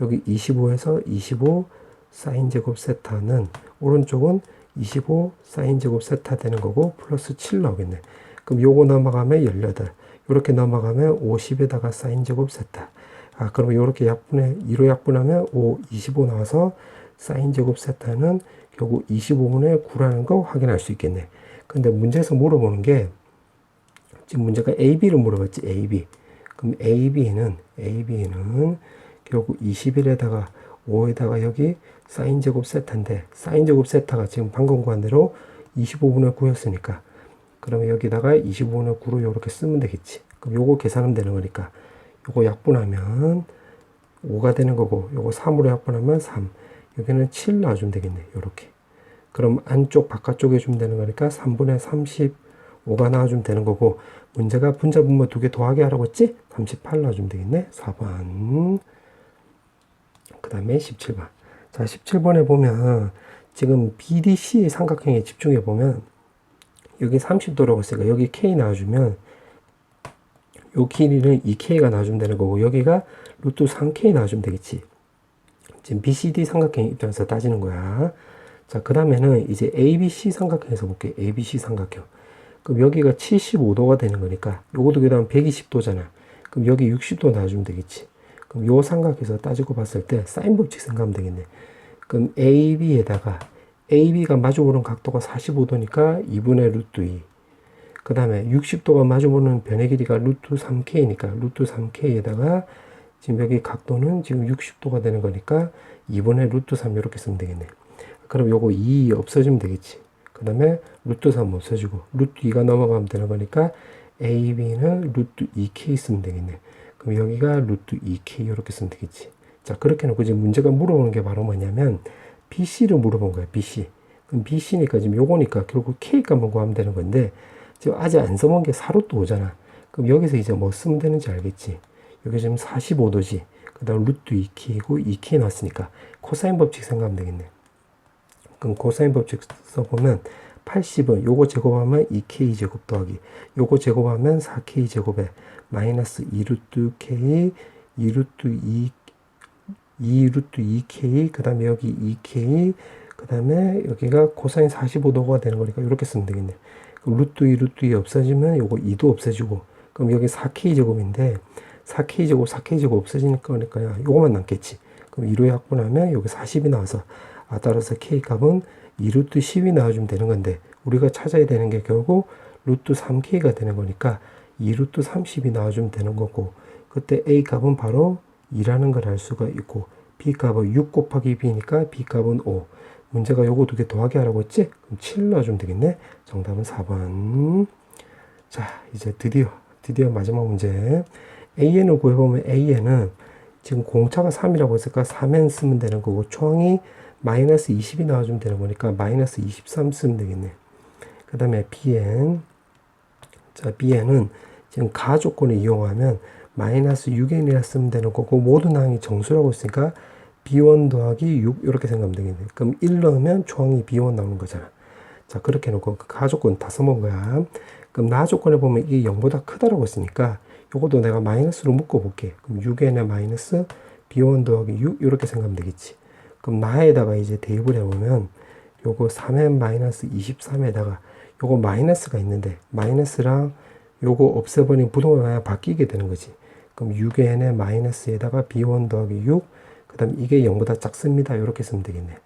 여기 25에서 25 사인 제곱 세타는 오른쪽은 25 사인 제곱 세타 되는 거고 플러스 7 나오겠네. 그럼 요거 넘어가면 18 이렇게 넘어가면 50에다가 사인 제곱 세타. 아, 그럼 요렇게 약분해 2로 약분하면 5 25 나와서 사인 제곱 세타는 결국 25분의 9라는 거 확인할 수 있겠네. 근데 문제에서 물어보는 게 지금 문제가 AB를 물어봤지. AB. 그럼 AB는 결국 21에다가 5에다가 여기 사인 제곱 세타인데 사인 제곱 세타가 지금 방금 구한 대로 25분의 9였으니까 그러면 여기다가 25분의 9로 이렇게 쓰면 되겠지. 그럼 요거 계산하면 되는 거니까 요거 약분하면 5가 되는 거고 요거 3으로 약분하면 3 여기는 7 놔주면 되겠네. 요렇게. 그럼 안쪽 바깥쪽에 주면 되는 거니까 3분의 35가 나와주면 되는 거고 문제가 분자 분모 두 개 더하게 하라고 했지? 38 놔주면 되겠네. 4번 그 다음에 17번. 자, 17번에 보면 지금 BDC 삼각형에 집중해 보면 여기 30도라고 했으니까 여기 K 나와주면 요 길이는 2K가 나와주면 되는 거고 여기가 루트 3K 나와주면 되겠지. 지금 BCD 삼각형 입장에서 따지는 거야. 자, 그 다음에는 이제 ABC 삼각형에서 볼게. ABC 삼각형. 그럼 여기가 75도가 되는 거니까 요것도 그 다음 120도잖아. 그럼 여기 60도 나와주면 되겠지. 그럼 요 삼각에서 따지고 봤을 때 사인 법칙 생각하면 되겠네. 그럼 AB에다가 AB가 마주보는 각도가 45도니까 2분의 루트 2. 그 다음에 60도가 마주보는 변의 길이가 루트 3K니까 루트 3K에다가 지금 여기 각도는 지금 60도가 되는 거니까 2분의 루트 3 이렇게 쓰면 되겠네. 그럼 요거 2 없어지면 되겠지. 그 다음에 루트 3 없어지고 루트 2가 넘어가면 되는 거니까 AB는 루트 2K 쓰면 되겠네. 그럼 여기가 루트 2K 이렇게 쓰면 되겠지. 자, 그렇게 놓고 지금 문제가 물어보는 게 바로 뭐냐면 BC를 물어본 거야. BC. 그럼 BC니까 지금 요거니까 결국 K 값만 구하면 되는 건데 지금 아직 안 써본 게 4루트 오잖아. 그럼 여기서 이제 뭐 쓰면 되는지 알겠지. 여기 지금 45도지. 그 다음 루트 2K고 2K 나왔으니까 코사인 법칙 생각하면 되겠네. 그럼 코사인 법칙 써보면 80은 요거 제곱하면 2K 제곱 더하기 요거 제곱하면 4K 제곱에 마이너스 2루트 K 2루트 2 2루트 2K 그 다음에 여기 2K 그 그 다음에 여기가 코사인 45도가 되는 거니까 이렇게 쓰면 되겠네. 그럼 루트 2, 루트 2 없어지면 요거 2도 없어지고, 그럼 여기 4K제곱인데 4K제곱, 4K제곱 없어지는 거니까요. 요거만 남겠지. 그럼 2로 약분하면 여기 40이 나와서, 따라서 K값은 2루트 10이 나와주면 되는 건데, 우리가 찾아야 되는 게 결국 루트 3K가 되는 거니까 2루트 30이 나와주면 되는 거고, 그때 A값은 바로 2라는 걸 알 수가 있고, B값은 6 곱하기 B니까 B값은 5. 문제가 요거 두 개 더하기 하라고 했지? 그럼 7 넣어주면 되겠네. 정답은 4번. 자, 이제 드디어 마지막 문제. AN을 구해보면 AN은 지금 공차가 3이라고 했으니까 3N 쓰면 되는 거고, 초항이 마이너스 20이 나와주면 되는 거니까 마이너스 23 쓰면 되겠네. 그 다음에 BN. 자, BN은 지금 가 조건을 이용하면 마이너스 6n이라 쓰면 되는 거고, 모든 항이 정수라고 했으니까 B1 더하기 6 이렇게 생각하면 되겠네. 그럼 1 넣으면 초항이 B1 나오는 거잖아. 자, 그렇게 해놓고 가 조건 다 써본 거야. 그럼 나 조건에 보면 이게 0보다 크다라고 했으니까 요것도 내가 마이너스로 묶어볼게. 그럼 6n에 마이너스 B1 더하기 6 이렇게 생각하면 되겠지. 그럼 나에다가 이제 대입을 해보면 요거 3n 마이너스 23에다가 요거 마이너스가 있는데 마이너스랑 요거 없애버린 부동화가 바뀌게 되는 거지. 그럼 6n의 마이너스에다가 B1 더하기 6, 그 다음 이게 0보다 작습니다. 이렇게 쓰면 되겠네.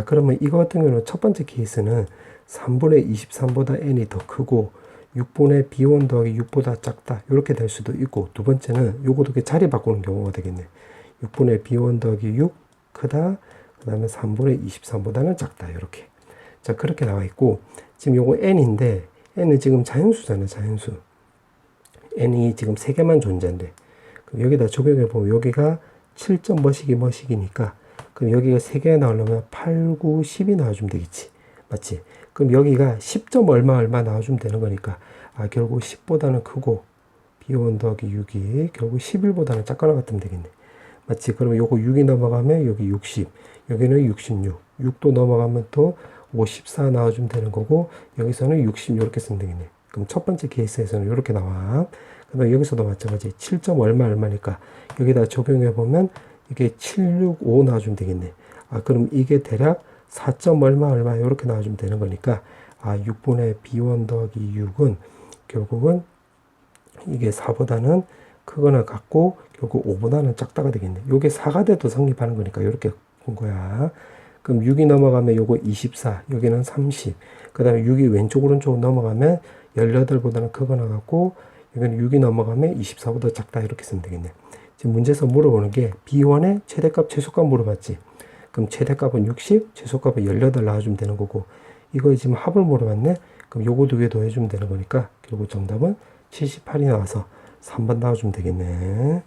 그러면 이거 같은 경우는 첫 번째 케이스는 3분의 23보다 n이 더 크고 6분의 B1 더하기 6보다 작다. 이렇게 될 수도 있고, 두 번째는 요거 두 개 자리 바꾸는 경우가 되겠네. 6분의 B1 더하기 6 크다. 그 다음에 3분의 23보다는 작다. 이렇게. 자, 그렇게 나와 있고, 지금 요거 n인데 n은 지금 자연수잖아요. 자연수. n이 지금 3개만 존재한대. 그럼 여기다 적용해 보면 여기가 7점 뭐시기니까, 그럼 여기가 3개 나오려면 8, 9, 10이 나와주면 되겠지. 맞지? 그럼 여기가 10점 얼마 나와주면 되는 거니까, 결국 10보다는 크고 B1 더하기 6이 결국 11보다는 작거나 같으면 되겠네. 맞지? 그러면 요거 6이 넘어가면 여기 60, 여기는 66, 6도 넘어가면 또 54 나와주면 되는 거고, 여기서는 60 이렇게 쓰면 되겠네. 그럼 첫 번째 케이스에서는 이렇게 나와. 그다음에 여기서도 마찬가지 7점 얼마니까 여기다 적용해 보면 이게 765 나와주면 되겠네. 그럼 이게 대략 4점 얼마 이렇게 나와주면 되는 거니까 6분의 B1 더하기 6은 결국은 이게 4보다는 크거나 같고 결국 5보다는 작다가 되겠네. 요게 4가 돼도 성립하는 거니까 이렇게 본 거야. 그럼 6이 넘어가면 요거 24, 여기는 30. 그 다음에 6이 왼쪽 오른쪽으로 넘어가면 18보다는 크거나 같고, 여기는 6이 넘어가면 24보다 작다. 이렇게 쓰면 되겠네. 지금 문제에서 물어보는 게 B1의 최대값, 최소값 물어봤지. 그럼 최대값은 60, 최소값은 18 나와주면 되는 거고, 이거 지금 합을 물어봤네. 그럼 요거 두 개 더해주면 되는 거니까 결국 정답은 78이 나와서 3번 나와주면 되겠네.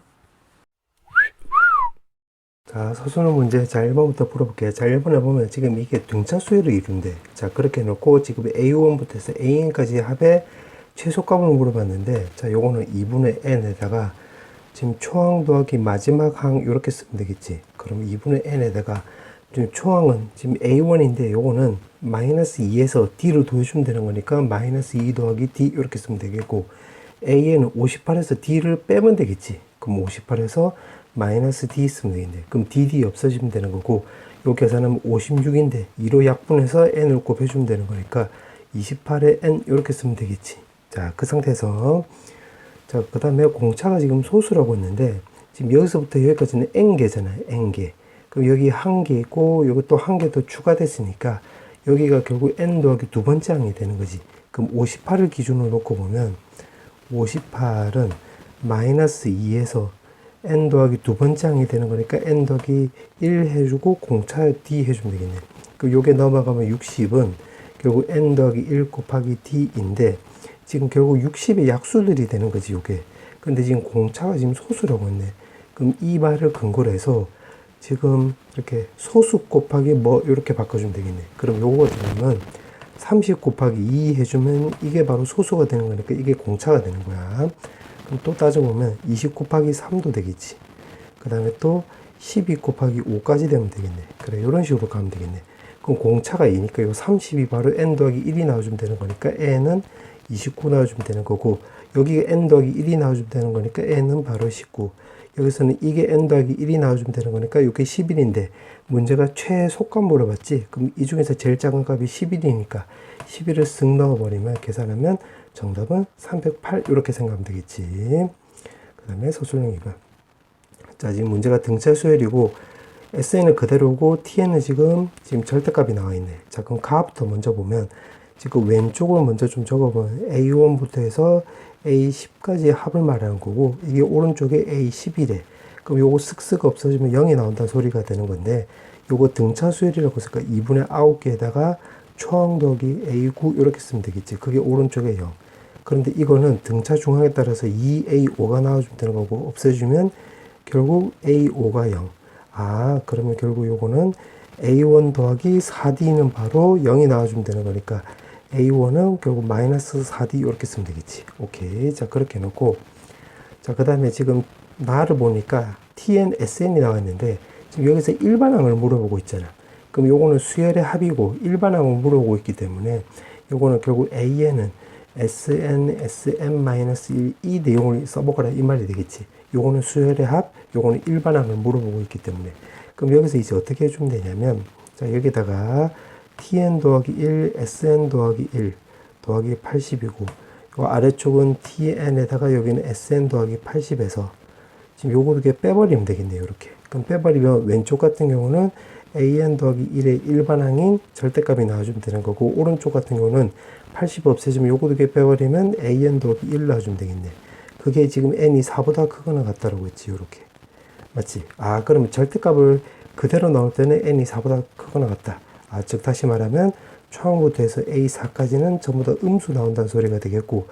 자, 서술형 문제. 자, 1번부터 풀어볼게요. 자, 1번에 보면 지금 이게 등차수열을 이룬대. 자, 그렇게 해놓고 지금 A1부터 해서 AN까지 합의 최소값을 물어봤는데, 자, 요거는 2분의 n에다가 지금 초항 더하기 마지막 항 이렇게 쓰면 되겠지. 그럼 2분의 n에다가 지금 초항은 지금 A1인데 요거는 마이너스 2에서 D로 더해주면 되는 거니까 마이너스 2 더하기 D 이렇게 쓰면 되겠고, A는 58에서 D를 빼면 되겠지. 그럼 58에서 마이너스 D 쓰면 되겠네. 그럼 DD 없어지면 되는 거고, 요 계산하면 56인데 2로 약분해서 n을 곱해주면 되는 거니까 28에 n 이렇게 쓰면 되겠지. 자, 그 상태에서 자, 그 다음에 공차가 지금 소수라고 했는데 지금 여기서부터 여기까지는 n개잖아요. n개. 그럼 여기 한 개 있고 여기 또 한 개 더 추가됐으니까 여기가 결국 n 더하기 두 번째 항이 되는 거지. 그럼 58을 기준으로 놓고 보면 58은 마이너스 2에서 n 더하기 두 번째 항이 되는 거니까 n 더하기 1 해주고 공차 d 해주면 되겠네. 그럼 요게 넘어가면 60은 결국 n 더하기 1 곱하기 d인데 지금 결국 60의 약수들이 되는 거지 요게. 근데 지금 공차가 지금 소수라고 했네. 그럼 이 말을 근거로 해서 지금 이렇게 소수 곱하기 뭐 이렇게 바꿔주면 되겠네. 그럼 요거 되면 30 곱하기 2 해주면 이게 바로 소수가 되는 거니까 이게 공차가 되는 거야. 그럼 또 따져보면 20 곱하기 3도 되겠지. 그 다음에 또 12 곱하기 5까지 되면 되겠네. 그래, 이런 식으로 가면 되겠네. 그럼 공차가 2니까 요 30이 바로 n 더하기 1이 나와주면 되는 거니까 n은 29 나와주면 되는 거고, 여기가 n 더하기 1이 나와주면 되는 거니까 n은 바로 19. 여기서는 이게 n 더하기 1이 나와주면 되는 거니까 이게 11인데 문제가 최소값 물어봤지. 그럼 이 중에서 제일 작은 값이 11이니까 11을 쓱 넣어버리면 계산하면 정답은 308 이렇게 생각하면 되겠지. 그 다음에 서술형 2번. 자, 지금 문제가 등차 수열이고 SN은 그대로고 TN은 지금 절대값이 나와 있네. 자, 그럼 값부터 먼저 보면 지금 왼쪽을 먼저 좀 적어보면 A1부터 해서 A10까지 합을 말하는 거고 이게 오른쪽에 A11에 그럼 요거 쓱쓱 없어지면 0이 나온다는 소리가 되는 건데 요거 등차 수열이라고 했으니까 2분의 9개에다가 초항 더하기 A9 이렇게 쓰면 되겠지. 그게 오른쪽에 0. 그런데 이거는 등차 중항에 따라서 2A5가 나와주면 되는 거고 없애주면 결국 A5가 0. 아, 그러면 결국 요거는 A1 더하기 4D는 바로 0이 나와주면 되는 거니까 A1은 결국 마이너스 4D 이렇게 쓰면 되겠지. 오케이. 자, 그렇게 해놓고 자, 그 다음에 지금 나를 보니까 TN, SN이 나왔는데 지금 여기서 일반항을 물어보고 있잖아. 그럼 요거는 수열의 합이고 일반항을 물어보고 있기 때문에 요거는 결국 AN은 SN, SM-1 이 내용을 써보거라 이 말이 되겠지. 요거는 수열의 합, 요거는 일반항을 물어보고 있기 때문에 그럼 여기서 이제 어떻게 해주면 되냐면 자, 여기다가 TN 더하기 1, SN 더하기 1 더하기 80이고 요 아래쪽은 TN에다가 여기는 SN 더하기 80에서 지금 요거 두 개 빼버리면 되겠네요. 이렇게. 그럼 빼버리면 왼쪽 같은 경우는 AN 더하기 1의 일반항인 절대값이 나와주면 되는 거고 오른쪽 같은 경우는 80 없애지면 요거 두 개 빼버리면 AN 더하기 1 나와주면 되겠네. 그게 지금 n이 4보다 크거나 같다라고 했지. 요렇게. 맞지? 아, 그러면 절대값을 그대로 넣을 때는 n이 4보다 크거나 같다. 아, 즉 다시 말하면 초항부터 해서 A4까지는 전부 다 음수 나온다는 소리가 되겠고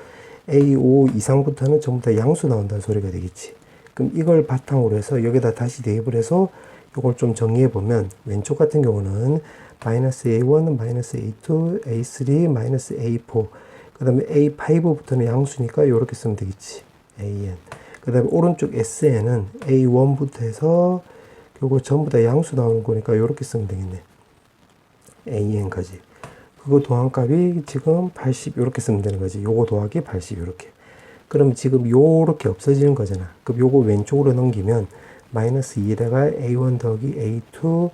A5 이상부터는 전부 다 양수 나온다는 소리가 되겠지. 그럼 이걸 바탕으로 해서 여기다 다시 대입을 해서 이걸 좀 정리해 보면 왼쪽 같은 경우는 마이너스 A1, 마이너스 A2, A3, 마이너스 A4 그 다음에 A5부터는 양수니까 이렇게 쓰면 되겠지. AN 그 다음에 오른쪽 SN은 A1부터 해서 결국 전부 다 양수 나오는 거니까 이렇게 쓰면 되겠네. AN까지 그거 도항값이 지금 80 이렇게 쓰면 되는 거지. 요거 더하기 80 이렇게. 그럼 지금 요렇게 없어지는 거잖아. 그럼 요거 왼쪽으로 넘기면 마이너스 2에다가 A1 더하기 A2,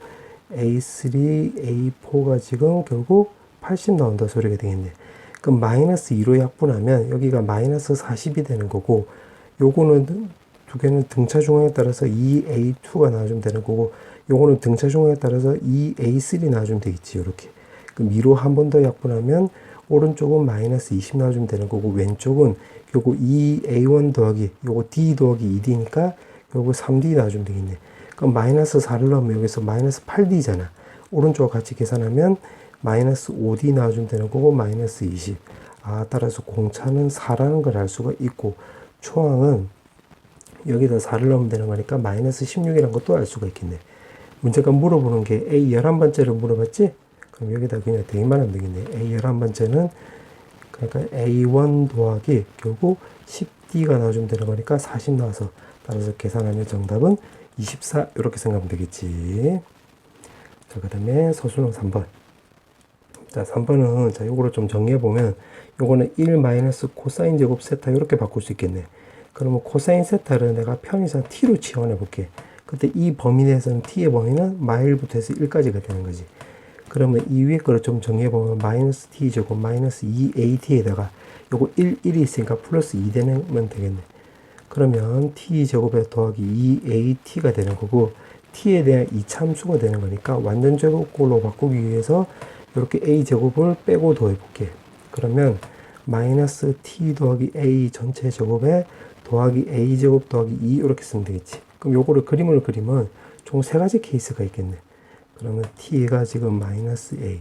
A3, A4가 지금 결국 80 나온다 소리가 되겠네. 그럼 마이너스 2로 약분하면 여기가 마이너스 40이 되는 거고 요거는 두 개는 등차 중항에 따라서 2A2가 나와주면 되는 거고 요거는 등차 중항에 따라서 2A3 나와주면 되겠지. 요렇게. 그럼 2로 한 번 더 약분하면 오른쪽은 마이너스 20 나와주면 되는 거고 왼쪽은 요거 2A1 더하기 요거 D 더하기 2D니까 요거 3D 나와주면 되겠네. 그럼 마이너스 4를 넣으면 여기서 마이너스 8D잖아. 오른쪽과 같이 계산하면 마이너스 5D 나와주면 되는 거고 마이너스 20. 아, 따라서 공차는 4라는 걸 알 수가 있고 초항은 여기다 4를 넣으면 되는 거니까 마이너스 16이라는 것도 알 수가 있겠네. 문제가 물어보는 게 A 11번째를 물어봤지? 그럼 여기다 그냥 대입만 하면 되겠네. A 11번째는 그러니까 A1 더하기 결국 10D가 나와주면 되는 거니까 40 나와서 따라서 계산하면 정답은 24 이렇게 생각하면 되겠지. 자, 그 다음에 서술형 3번. 자, 3번은 자, 요거를 좀 정리해 보면 요거는 1 마이너스 코사인 제곱 세타 이렇게 바꿀 수 있겠네. 그러면 코사인 세타를 내가 편의상 t로 치환해 볼게. 그때 이 범위 내에서는 t의 범위는 마일부터 해서 1까지가 되는 거지. 그러면 이 위에 거를 좀 정리해 보면 마이너스 t 제곱 마이너스 2at에다가 요거 1이 있으니까 플러스 2 되면 되겠네. 그러면 t 제곱에 더하기 2at가 되는 거고 t에 대한 이참수가 되는 거니까 완전 제곱꼴로 바꾸기 위해서 이렇게 a 제곱을 빼고 더해 볼게. 그러면 마이너스 t 더하기 a 전체 제곱에 더하기 a 제곱 더하기 2 이렇게 쓰면 되겠지. 그럼 요거를 그림을 그리면 총 세 가지 케이스가 있겠네. 그러면 t가 지금 마이너스 a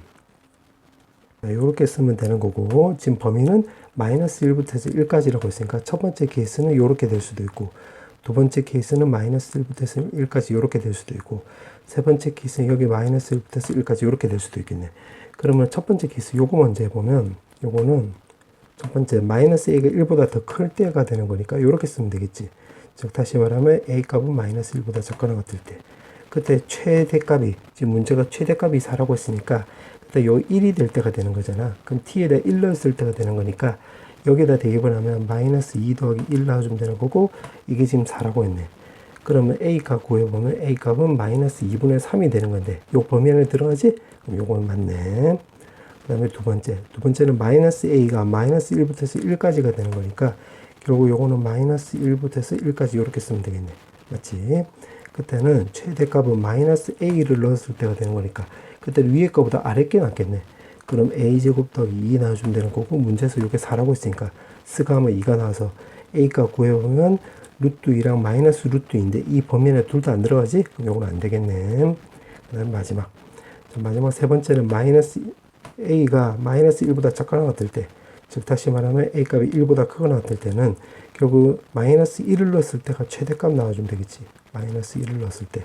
이렇게 쓰면 되는 거고 지금 범위는 마이너스 1부터 해서 1까지라고 했으니까 첫 번째 케이스는 이렇게 될 수도 있고 두 번째 케이스는 마이너스 1부터 해서 1까지 이렇게 될 수도 있고 세 번째 케이스는 여기 마이너스 1부터 해서 1까지 이렇게 될 수도 있겠네. 그러면 첫 번째 케이스 요거 먼저 해보면 요거는 첫 번째 마이너스 a가 1보다 더 클 때가 되는 거니까 이렇게 쓰면 되겠지. 즉 다시 말하면 a 값은 마이너스 1보다 작거나 같을 때 그때 최대값이 지금 문제가 최대값이 4라고 했으니까 그때 요 1이 될 때가 되는 거잖아. 그럼 t에다 1 넣었을 때가 되는 거니까 여기다 대입을 하면 마이너스 2 더하기 1 나와주면 되는 거고 이게 지금 4라고 했네. 그러면 A 값 구해보면 A 값은 마이너스 2분의 3이 되는 건데 요 범위 안에 들어가지? 그럼 요건 맞네. 그 다음에 두 번째는 마이너스 A가 마이너스 1부터 해서 1까지가 되는 거니까 결국 요거는 마이너스 1부터 해서 1까지 이렇게 쓰면 되겠네. 맞지? 그때는 최대값은 마이너스 A를 넣었을 때가 되는 거니까 그때 위에 거보다 아래 게 낫겠네. 그럼 A제곱 더하기 2 나와주면 되는 거고 문제에서 이렇게 4라고 했으니까 스가 하면 2가 나와서 A값 구해보면 루트 2랑 마이너스 루트 2인데 이 범위 안에 둘 다 안 들어가지? 그럼 요건 안 되겠네. 그 다음 마지막 세 번째는 마이너스 A가 마이너스 1보다 작거나 같을 때, 즉 다시 말하면 A값이 1보다 크거나 같을 때는 결국 마이너스 1을 넣었을 때가 최대값 나와주면 되겠지. 마이너스 1을 넣었을 때.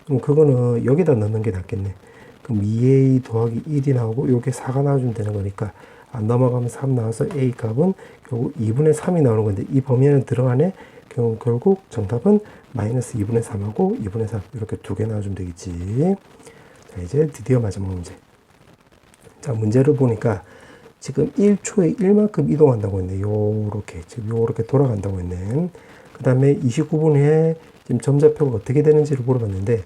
그럼 그거는 여기다 넣는 게 낫겠네. 그럼 2A 더하기 1이 나오고 요게 4가 나와주면 되는 거니까 안 넘어가면 3 나와서 A값은 결국 2분의 3이 나오는 건데 이 범위 안에 들어가네. 결국 정답은 마이너스 2분의 3하고 2분의 3 이렇게 두 개 나와주면 되겠지. 자, 이제 드디어 마지막 문제. 자, 문제를 보니까 지금 1초에 1만큼 이동한다고 했네. 요렇게. 지금 요렇게 돌아간다고 했네. 그 다음에 29분 후에 지금 점좌표가 어떻게 되는지를 물어봤는데,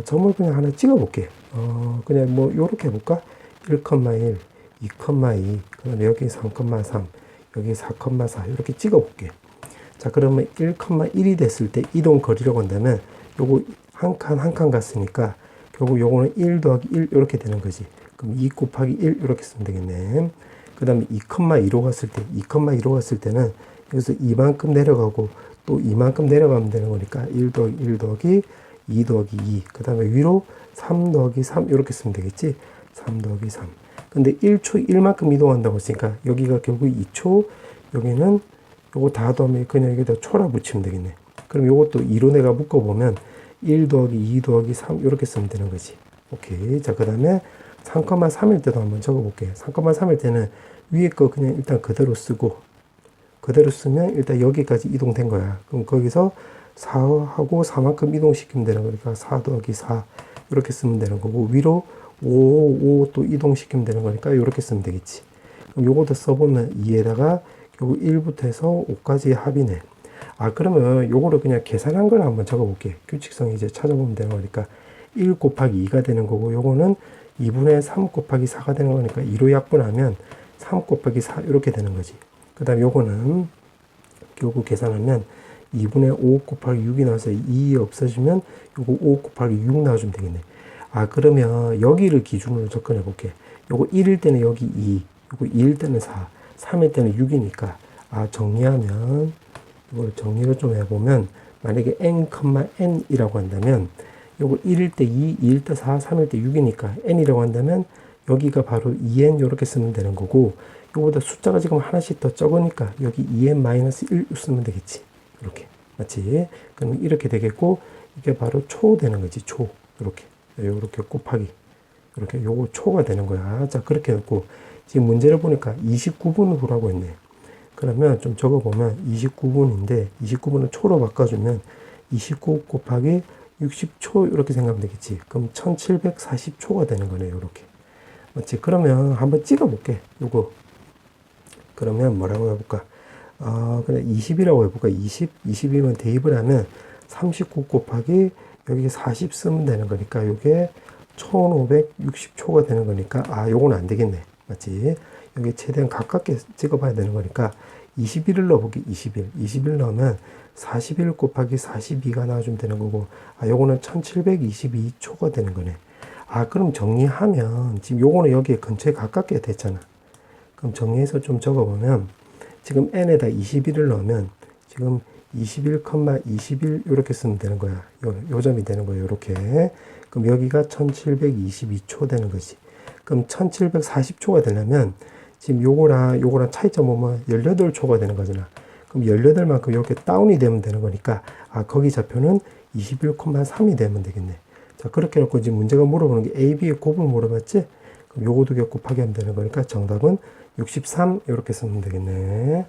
점을 그냥 하나 찍어 볼게. 그냥 뭐 요렇게 해볼까? 1,1, 2,2, 그 다음에 여기 3,3, 여기 4,4 이렇게 찍어 볼게. 자, 그러면 1,1이 됐을 때 이동 거리라고 한다면 요거 한 칸 갔으니까 결국 요거는 1 더하기 1 이렇게 되는 거지. 그럼 2 곱하기 1 이렇게 쓰면 되겠네. 그 다음에 2,2로 갔을 때 2,2로 갔을 때는 여기서 이만큼 내려가고 또 이만큼 내려가면 되는 거니까 1 더하기 1 더하기 2 더하기 2 그 다음에 위로 3 더하기 3 이렇게 쓰면 되겠지. 3 더하기 3 근데 1초 1만큼 이동한다고 했으니까 여기가 결국 2초 여기는 요거 다 더하면 그냥 여기다 초라 붙이면 되겠네. 그럼 요것도 2로 내가 묶어보면 1 더하기 2 더하기 3 이렇게 쓰면 되는 거지. 오케이. 자, 그 다음에 3,3일 때도 한번 적어볼게요. 3,3일 때는 위에 거 그냥 일단 그대로 쓰고 그대로 쓰면 일단 여기까지 이동된 거야. 그럼 거기서 4하고 4만큼 이동시키면 되는 거니까 4 더하기 4 이렇게 쓰면 되는 거고 위로 5 또 이동시키면 되는 거니까 이렇게 쓰면 되겠지. 그럼 요것도 써보면 2에다가 결국 1부터 해서 5까지의 합이네. 그러면 요거를 그냥 계산한 걸 한번 적어볼게. 규칙성 이제 찾아보면 되는 거니까 1 곱하기 2가 되는 거고 요거는 2분의 3 곱하기 4가 되는 거니까 2로 약분하면 3 곱하기 4 이렇게 되는 거지. 그 다음 요거는 결국 계산하면 2분의 5 곱하기 6이 나와서 2 없어지면 요거 5 곱하기 6 나와주면 되겠네. 그러면 여기를 기준으로 접근해 볼게. 요거 1일 때는 여기 2, 요거 2일 때는 4, 3일 때는 6이니까 정리하면 이걸 정리를 좀 해보면 만약에 n,n이라고 한다면 요거 1일 때 2, 2일 때 4, 3일 때 6이니까 n이라고 한다면 여기가 바로 2n 이렇게 쓰면 되는 거고 요거보다 숫자가 지금 하나씩 더 적으니까 여기 2n-1 쓰면 되겠지. 이렇게. 맞지? 그럼 이렇게 되겠고 이게 바로 초 되는 거지. 초. 이렇게. 요렇게 곱하기. 이렇게 요거 초가 되는 거야. 자, 그렇게 했고 지금 문제를 보니까 29분 후라고 했네. 그러면 좀 적어보면 29분인데 29분을 초로 바꿔주면 29 곱하기 60초 이렇게 생각하면 되겠지. 그럼 1740초가 되는 거네요. 이렇게. 맞지? 그러면 한번 찍어볼게. 요거. 그러면 뭐라고 해볼까? 그냥 20이라고 해볼까? 20이면 대입을 하면 39 곱하기 여기 40 쓰면 되는 거니까 요게 1560초가 되는 거니까 요건 안 되겠네. 맞지? 여기 최대한 가깝게 찍어봐야 되는 거니까 21을 넣어보기. 21 넣으면 41 곱하기 42가 나와주면 되는 거고 요거는 1722초가 되는 거네. 그럼 정리하면 지금 요거는 여기에 근처에 가깝게 됐잖아. 그럼 정리해서 좀 적어보면 지금 n에다 21을 넣으면 지금 21,21 이렇게 쓰면 되는 거야. 요 점이 되는 거예요. 이렇게. 그럼 여기가 1722초 되는 거지. 그럼 1740초가 되려면 지금 요거랑 차이점 보면 18초가 되는 거잖아. 그럼 18만큼 이렇게 다운이 되면 되는 거니까 거기 좌표는 21,3이 되면 되겠네. 자, 그렇게 해놓고 지금 문제가 물어보는 게 A, B의 곱을 물어봤지? 그럼 요거도 곱하기 하면 되는 거니까 정답은 63 이렇게 쓰면 되겠네.